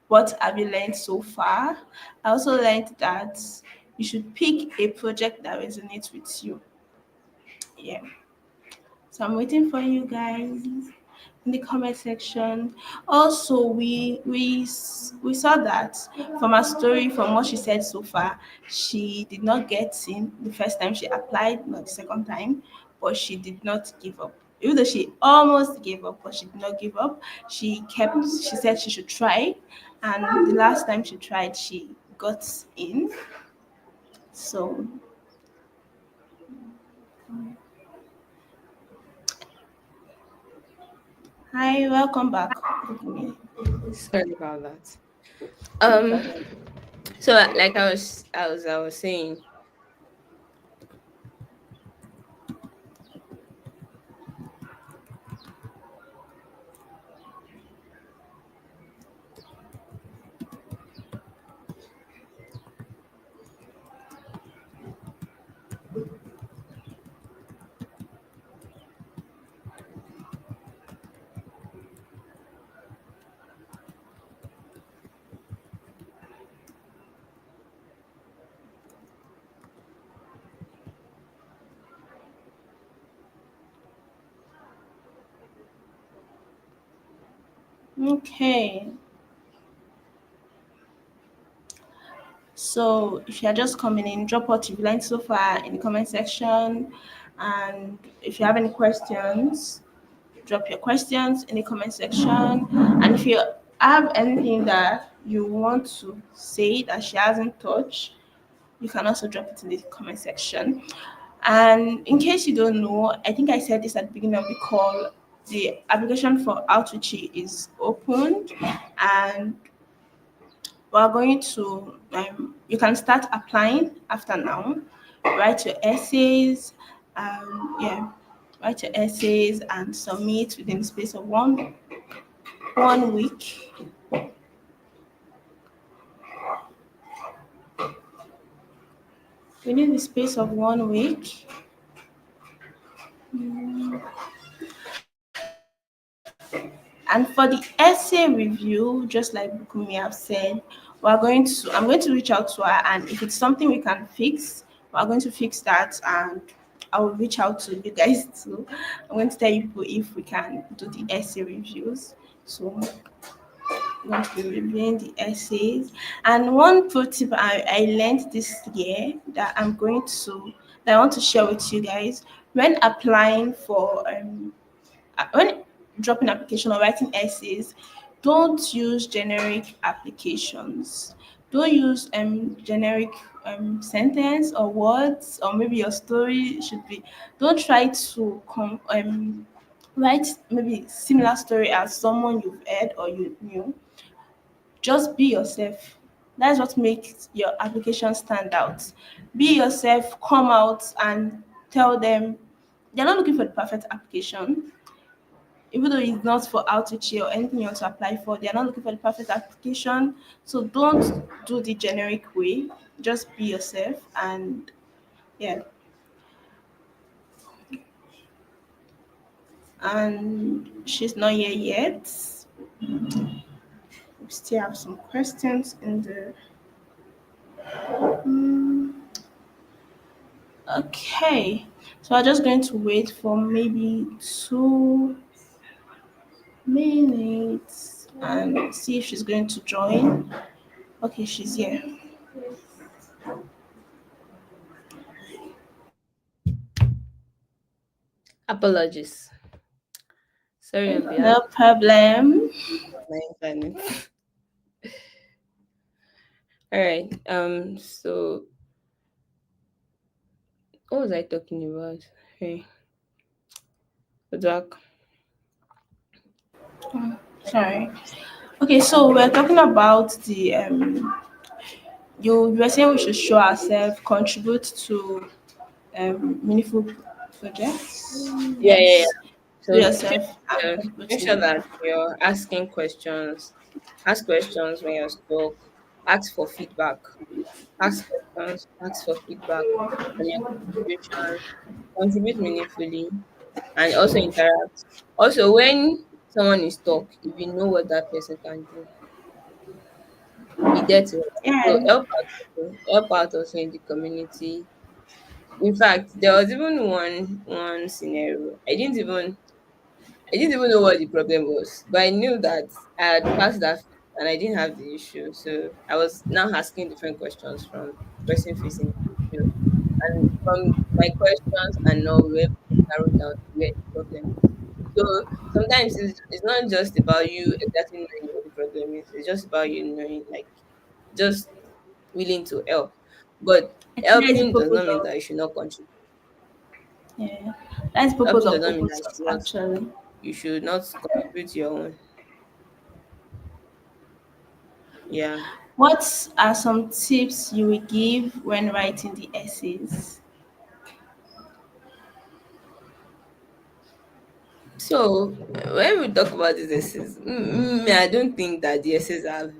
What have you learned so far? I also learned that you should pick a project that resonates with you. Yeah. So I'm waiting for you guys in the comment section. Also, we saw that from her story, from what she said so far, she did not get in the first time she applied, not the second time, but she did not give up. Even though she almost gave up, but she did not give up. She said she should try, and the last time she tried, she got in. So, hi, welcome back, Bukunmi. Sorry about that. No Um. problem. So like I was saying. Okay. So if you're just coming in, drop what you've learned so far in the comment section. And if you have any questions, drop your questions in the comment section. And if you have anything that you want to say that she hasn't touched, you can also drop it in the comment section. And in case you don't know, I think I said this at the beginning of the call, the application for Outreachy is opened, and we're going to, you can start applying after now. Write your essays, yeah, write your essays and submit within the space of one week. Within the space of 1 week. And for the essay review, just like Bukunmi have said, I'm going to reach out to her, and if it's something we can fix, we're going to fix that, and I will reach out to you guys too. I'm going to tell you people if we can do the essay reviews. So I'm going to be reviewing the essays. And one pro tip I learned this year that I want to share with you guys when applying for when dropping application or writing essays, don't use generic applications. Don't use generic sentence or words, or maybe your story should be. Don't try to write maybe similar story as someone you've heard or you knew. Just be yourself. That's what makes your application stand out. Be yourself. Come out and tell them they're not looking for the perfect application, even though it's not for outreach or anything you want to apply for. They're not looking for the perfect application. So don't do the generic way. Just be yourself. And yeah, and she's not here yet. We still have some questions in the. Mm, okay, so I'm just going to wait for maybe 2 minutes and see if she's going to join. Okay, she's here. Apologies. Sorry on behalf No problem. of my internet. All right. So what was I talking about? Hey, good luck. Sorry. Okay, so we're talking about the you were saying we should show ourselves, contribute to meaningful projects. Yeah, yeah, Yes, yeah. do So yourself and contribute make to sure that meaningful. you're asking questions. Ask questions when you're stuck. Ask for feedback. Ask questions. Ask for feedback on your contributions. Contribute meaningfully and also interact. Also, when someone is stuck, if you know what that person can do, be there to help. So Yeah, help out also in the community. In fact, there was even one scenario. I didn't even know what the problem was, but I knew that I had passed that phase and I didn't have the issue. So I was now asking different questions from the person facing the issue. And from my questions and now we were able to narrow down where the problem is. So sometimes it's not just about you exactly knowing what the problem is. It's just about you knowing, like, just willing to help. But I think that is the helping does purpose not mean of that you should not contribute. yeah, that's the purpose Helping does of not mean open that source actually. you should not contribute your own. Yeah. What are some tips you will give when writing the essays? So when we talk about these essays, I don't think that the essays are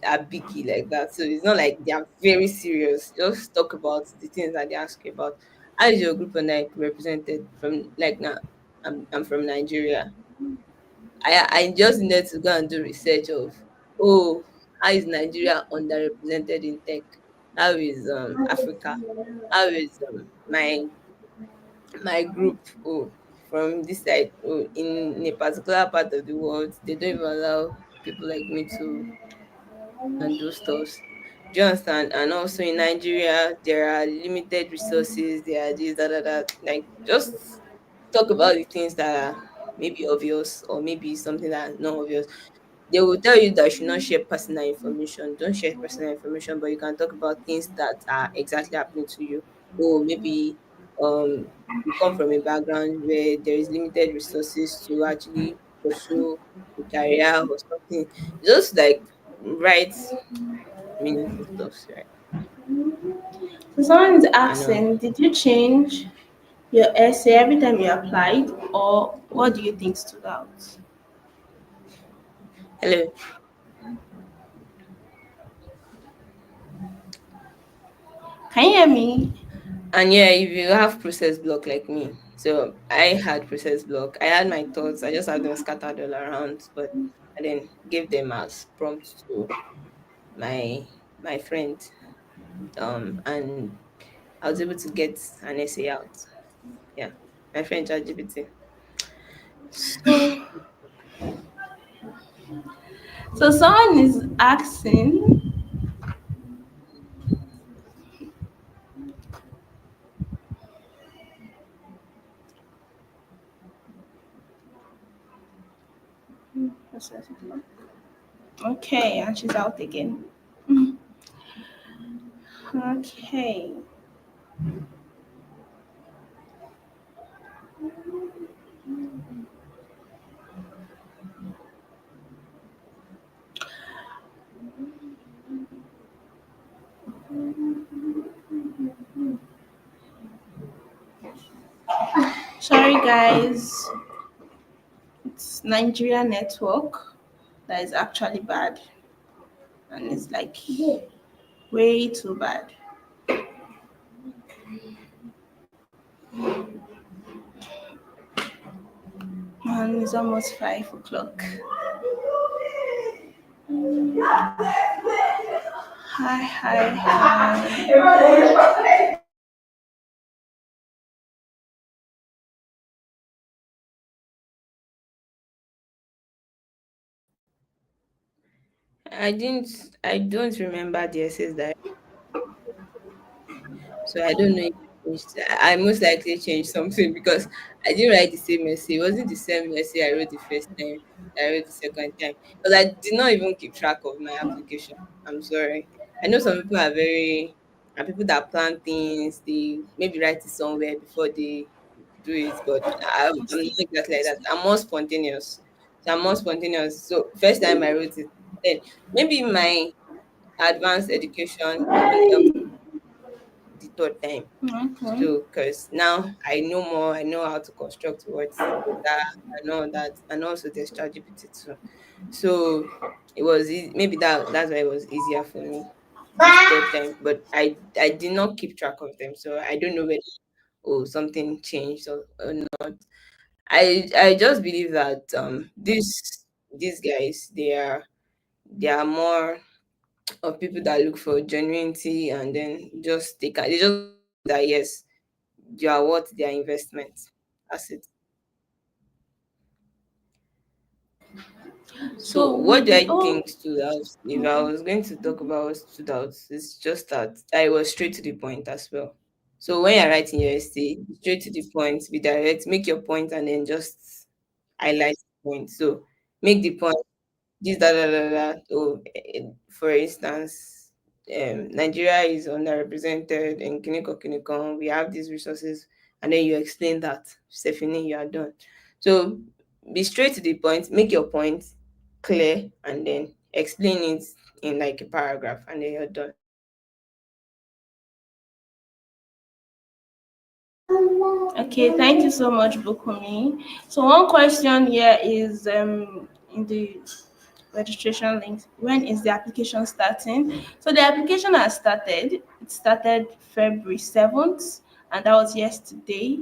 biggie like that. So it's not like they are very serious. Just talk about the things that they ask you about. How is your group and I represented from, like, now? I'm from Nigeria. I just needed to go and do research of, oh, how is Nigeria underrepresented in tech? How is Africa? How is my group, oh, from this side, oh, in a particular part of the world they don't even allow people like me to and do stuff. Do you understand? And also in Nigeria there are limited resources, there are this, that, like, just talk about the things that are maybe obvious or maybe something that's not obvious. They will tell you that you should not share personal information. Don't share personal information, but you can talk about things that are exactly happening to you. Or maybe um you come from a background where there is limited resources to actually pursue a career or something. Just like write meaningful stuff, right? So someone is And asking, did you change your essay every time you applied, or what do you think stood out? hello. Can you hear me? And yeah, if you have process block like me, so I had process block. I had my thoughts. I just had them scattered all around, but I then gave them as prompts to my my friend. And I was able to get an essay out. Yeah, my friend ChatGPT. So someone is asking, okay, and she's out again. Okay. Sorry, guys. It's Nigeria network that is actually bad, and it's like way too bad. And it's almost 5 o'clock. Hi, hi, hi. I don't remember the essays that. So I don't know if I changed. I most likely changed something because I didn't write the same essay. It wasn't the same essay I wrote the first time. I wrote the second time because I did not even keep track of my application. I'm sorry. I know some people are very and people that plan things. They maybe write it somewhere before they do it, but I'm not exactly like that. I'm more spontaneous. So I'm more spontaneous. So first time I wrote it, then maybe my advanced education even helped the third time. Okay. So, because now I know more, I know how to construct words better, and all that, and also there's ChatGPT too. So it was maybe that's why it was easier for me this third time. But I did not keep track of them, so I don't know whether something changed or not. I just believe that these guys they are more of people that look for genuinity and then they just that yes you are worth their investment. That's it. So So what with do the I oh, think stood out? If I was going to talk about what stood out, it's just that I was straight to the point as well. So when you're writing your essay, straight to the point, be direct, make your point and then just highlight the point. So make the point this oh for instance Nigeria is underrepresented in Kiniko. We have these resources and then you explain that Stephanie you are done. So be straight to the point, make your point clear and then explain it in like a paragraph and then you're done. okay, thank you so much, Bukunmi. So one question here is in the registration link, when is the application starting? So the application has started. It started February 7th, and that was yesterday.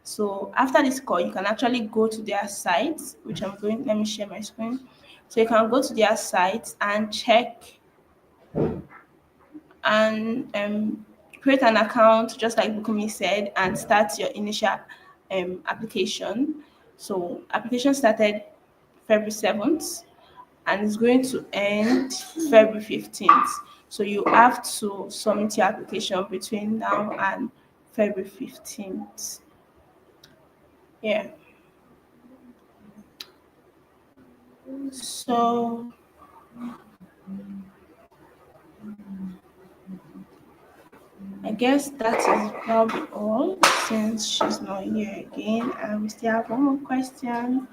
So after this call, you can actually go to their site, which I'm going, let me share my screen. So you can go to their site and check and create an account, just like Bukumi said, and start your initial application. So application started February 7th and it's going to end February 15th. So you have to submit your application between now and February 15th. Yeah. So I guess that is probably all since she's not here again. And we still have one more question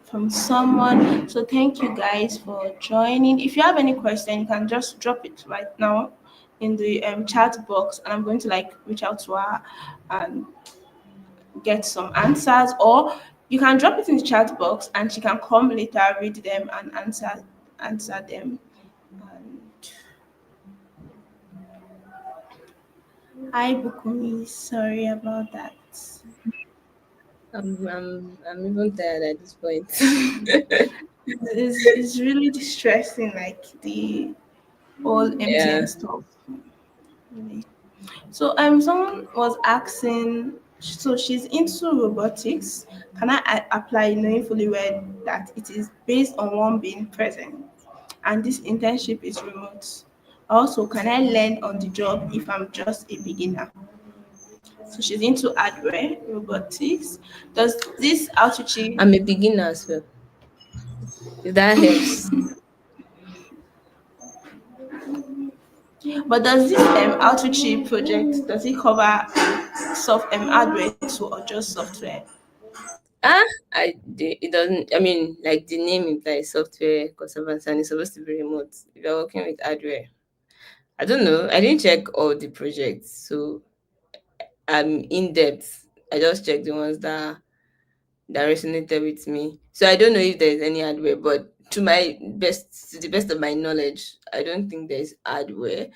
from someone. So thank you guys for joining. If you have any question, you can just drop it right now in the chat box, and I'm going to like reach out to her and get some answers. Or you can drop it in the chat box, and she can come later, read them, and answer them. And hi, Bukumi. Sorry about that. I'm even tired at this point. It's really distressing, like the all empty Yeah. and stuff. Really. So someone was asking, so she's into robotics. Can I apply knowing fully well that it is based on one being present, and this internship is remote? Also, can I learn on the job if I'm just a beginner? So she's into hardware, robotics. Does this outreach, I'm a beginner as well. If that helps. but does this outreach project, does it cover hardware too, or just software? Ah, it doesn't. I mean, like the name implies software consultants, and it's supposed to be remote. If you're working with hardware, I don't know. I didn't check all the projects, so I'm in depth. I just checked the ones that resonated with me. So I don't know if there's any hardware, but to the best of my knowledge, I don't think there's hardware.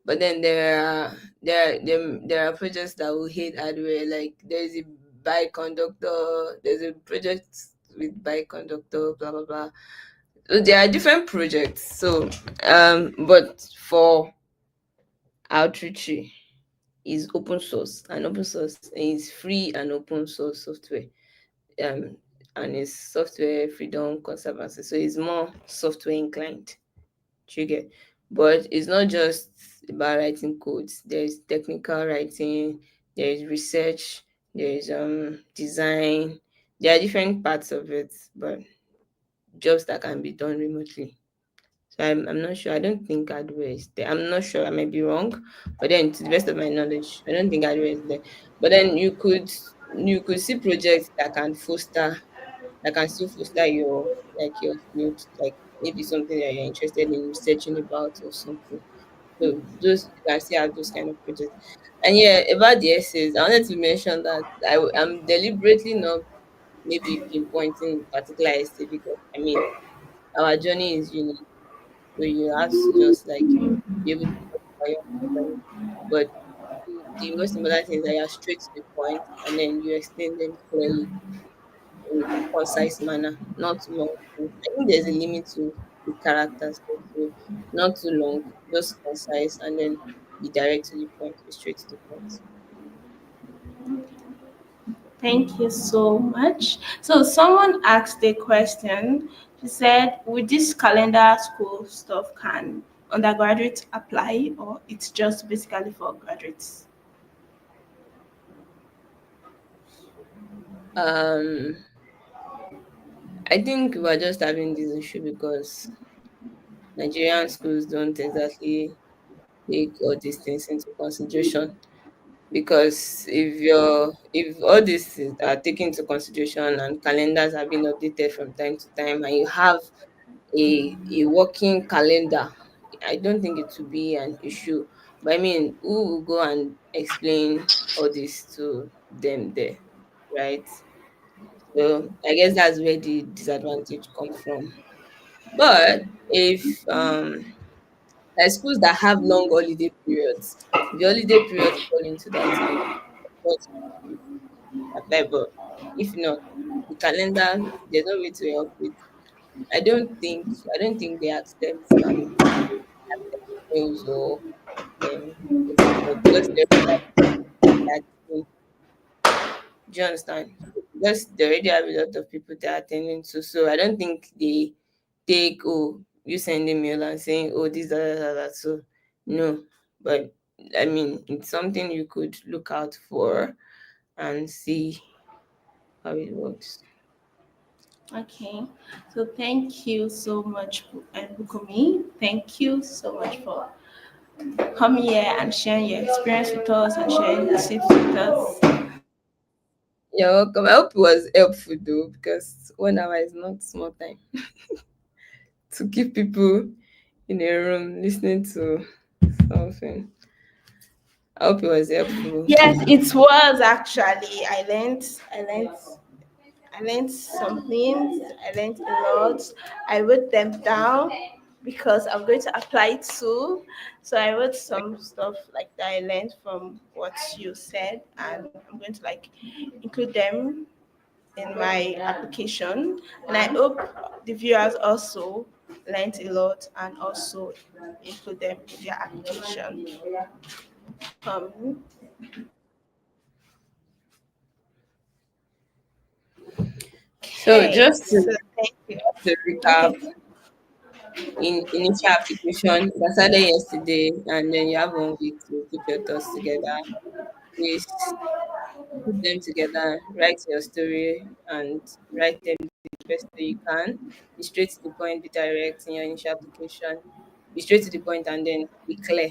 But then there are projects that will hate hardware. Like there's a bike conductor, there's a project with bike conductor, blah blah blah. So there are different projects. So but for Outreachy is open source, and open source is free and open source software, um, and it's software freedom conservancy. So it's more software inclined. Do you get? But it's not just about writing codes. There's technical writing, there is research, there is design. There are different parts of it, but jobs that can be done remotely. So I'm not sure. I don't think hardware is there. I'm not sure. I may be wrong, but then to the best of my knowledge, I don't think hardware is there. But then you could see projects that can still foster your field, like maybe something that you're interested in researching about or something. So those you can still have those kind of projects. And yeah, about the essays, I wanted to mention that I'm deliberately not maybe pinpointing particular essay because I mean our journey is unique. So you have to just like be able to talk about your journey. But the most important thing is that you're straight to the point and then you explain them clearly in concise manner, not too long. I think there's a limit to the characters, so not too long, just concise and then be direct to the point, be straight to the point. Thank you so much. So someone asked a question. She said, with this calendar school stuff, can undergraduates apply, or it's just basically for graduates? Um, I think we're just having this issue because Nigerian schools don't exactly take all these things into consideration. Because if all these things are taken into consideration and calendars are being updated from time to time and you have a working calendar, I don't think it will be an issue. But I mean, who will go and explain all this to them there, right? So I guess that's where the disadvantage comes from. But if like schools that have long holiday periods, if the holiday periods fall into that time, of course you apply. But if not, the calendar there's no way to help it. I don't think they accept emails or what's it called because they already have that thing. Do you understand? Because they already have a lot of people they are attending to. So I don't think they take you sending mail and saying this that. So no. But I mean it's something you could look out for and see how it works. Okay. So thank you so much, Bukomi. Thank you so much for coming here and sharing your experience with us and sharing the tips with us. You're welcome. I hope it was helpful though, because 1 hour is not small time to keep people in a room listening to something. I hope it was helpful. Yes, it was actually. I learned some things. I learned a lot. I wrote them down because I'm going to apply it too. So I wrote some stuff like that I learned from what you said, and I'm going to like include them in my application. And I hope the viewers also learned a lot and also include them in their application. So Okay, just so thank you. to recap, Okay. in initial application that started yesterday, and then you have 1 week to put your thoughts together. Please put them together, write your story, and write them the best way you can. Be straight to the point, be direct in your initial application. Be straight to the point, and then be clear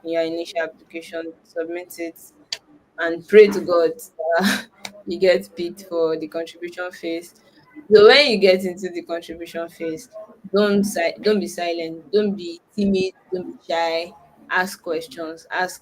in your initial application. Submit it and pray to God that you get picked for the contribution phase. So when you get into the contribution phase, don't be silent, don't be timid, don't be shy. Ask questions, ask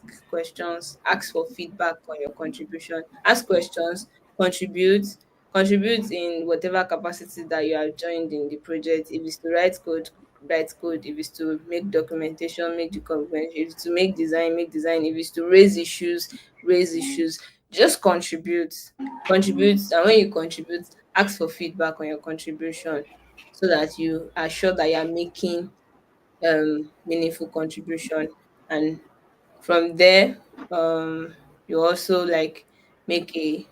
for feedback on your contribution, ask questions, contribute, contribute in whatever capacity that you have joined in the project. If it's to write code. If it's to make documentation, make documentation. If it's to make design. If it's to raise issues. Just contribute, and when you contribute, ask for feedback on your contribution so that you are sure that you are making meaningful contribution. And from there, you also like make a,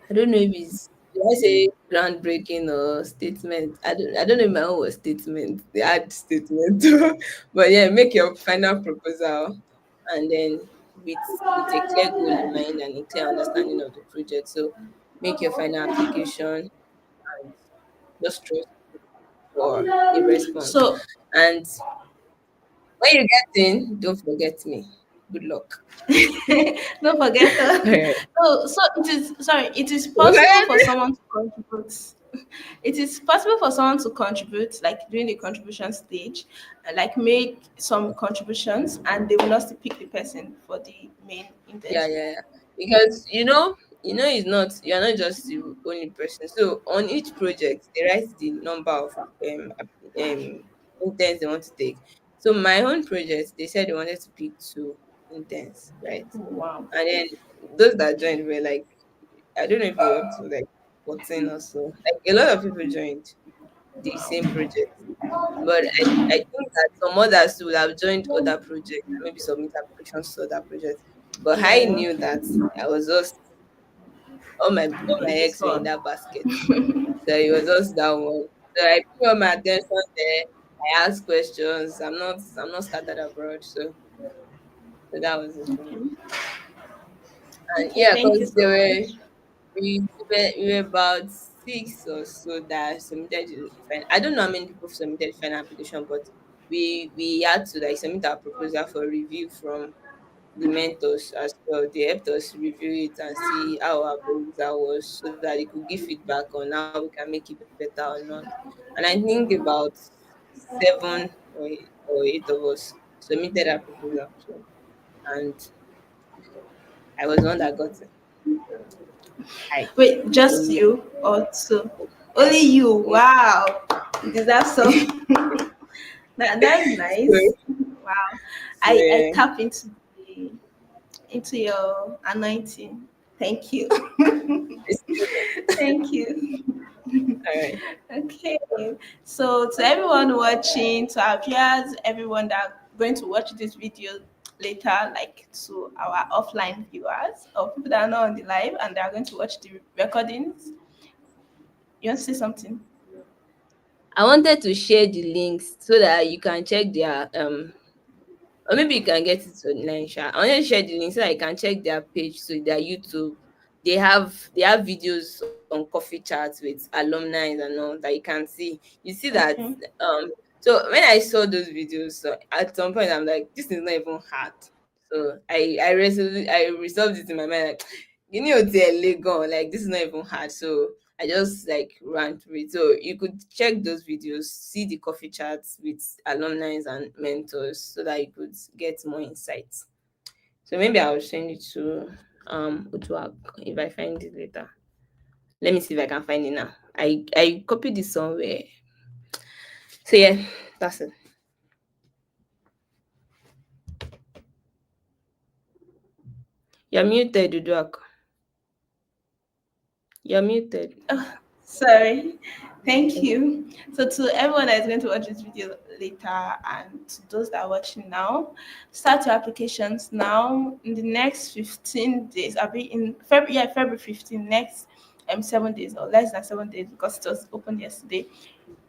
I don't know if it's, did I say groundbreaking or statement? I don't know if my own was statement. They had statement. But yeah, make your final proposal, and then with a clear goal in mind and a clear understanding of the project. So make your final application and just trust for a response. So And when you get in, don't forget me. Good luck. don't forget. All right. So it is sorry. It is possible for someone to contribute. It is possible for someone to contribute, like during the contribution stage, like make some contributions, and they will not still pick the person for the main Yeah, internship. yeah, yeah. Because it's not, you're not just the only person. So on each project, they write the number of interns they want to take. So my own project, they said they wanted to pick 2 interns, right? Wow. And then those that joined were like, I don't know if we were up to like 14 or so. Like a lot of people joined the same project. But I think that some others would have joined other projects and maybe submit applications to other projects. But I Yeah, knew that I was just, all my in eggs this were in one. that basket. So it was just that one. So I put all my attention there. I asked questions. I'm not scattered abroad. So that was it for me. Okay. And Okay. yeah, Thank you because so much. we were about 6 or so that submitted I don't know how many people submitted the final application, but we had to like submit our proposal for review from the mentors as well. They helped us review it and see how our proposal was so that they could give feedback on how we can make it better or not. And I think about 7 or 8 of us submitted our proposal. So, and I was the one that got it. Hi. Wait, So just yeah. you or two? Only Yes. you. Only Wow. You deserve some. That's nice. so, Wow. so I yeah. tap into your anointing. Thank you. It's, Thank you. all right. Okay. So to everyone watching, to our viewers, everyone that going to watch this video later, like to our offline viewers or people that are not on the live and they are going to watch the recordings. You want to say something? I wanted to share the links so that you can check their or maybe you can get it online. Sha. I wanted to share the link so that you can check their page, so their YouTube, they have videos on coffee chats with alumni and all that you can see. You see that Okay. so when I saw those videos, so at some point I'm like, this is not even hard. So I resolved it in my mind like, you know, Legon, like this is not even hard. So I just like ran through it. So you could check those videos, see the coffee chats with alumni and mentors, so that you could get more insights. So maybe I'll send it to Utuak if I find it later. Let me see if I can find it now. I copied this somewhere. So yeah, that's it. You're muted, Utuak. You're muted. Sorry. Thank you. So to everyone that is going to watch this video later and to those that are watching now, start your applications now. In the next 15 days, I'll be in February, yeah, February 15, next 7 days or less than 7 days because it was opened yesterday.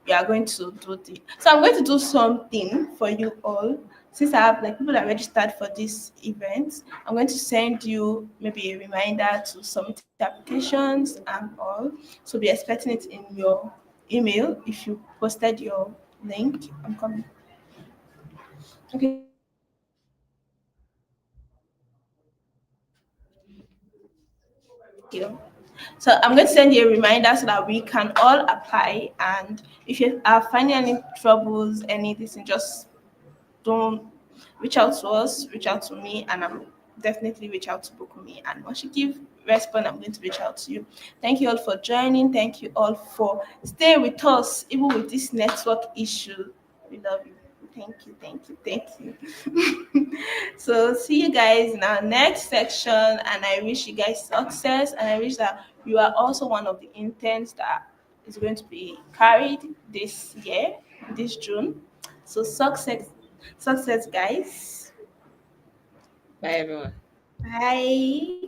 We are going to do the so I'm going to do something for you all. Since I have like people that registered for this event, I'm going to send you maybe a reminder to submit applications and all. So be expecting it in your email if you posted your link. I'm coming. Okay, so I'm going to send you a reminder so that we can all apply and thank you. So I'm going to send you a reminder so that we can all apply. And if you are finding any troubles, anything, just don't reach out to us, reach out to me, and I'm definitely reach out to Bukunmi. And once you give respond, I'm going to reach out to you. Thank you all for joining. Thank you all for staying with us, even with this network issue. We love you. Thank you, thank you, thank you. So see you guys in our next section, and I wish you guys success, and I wish that you are also one of the interns that is going to be carried this year, this June. So success, success, guys. Bye everyone. Bye.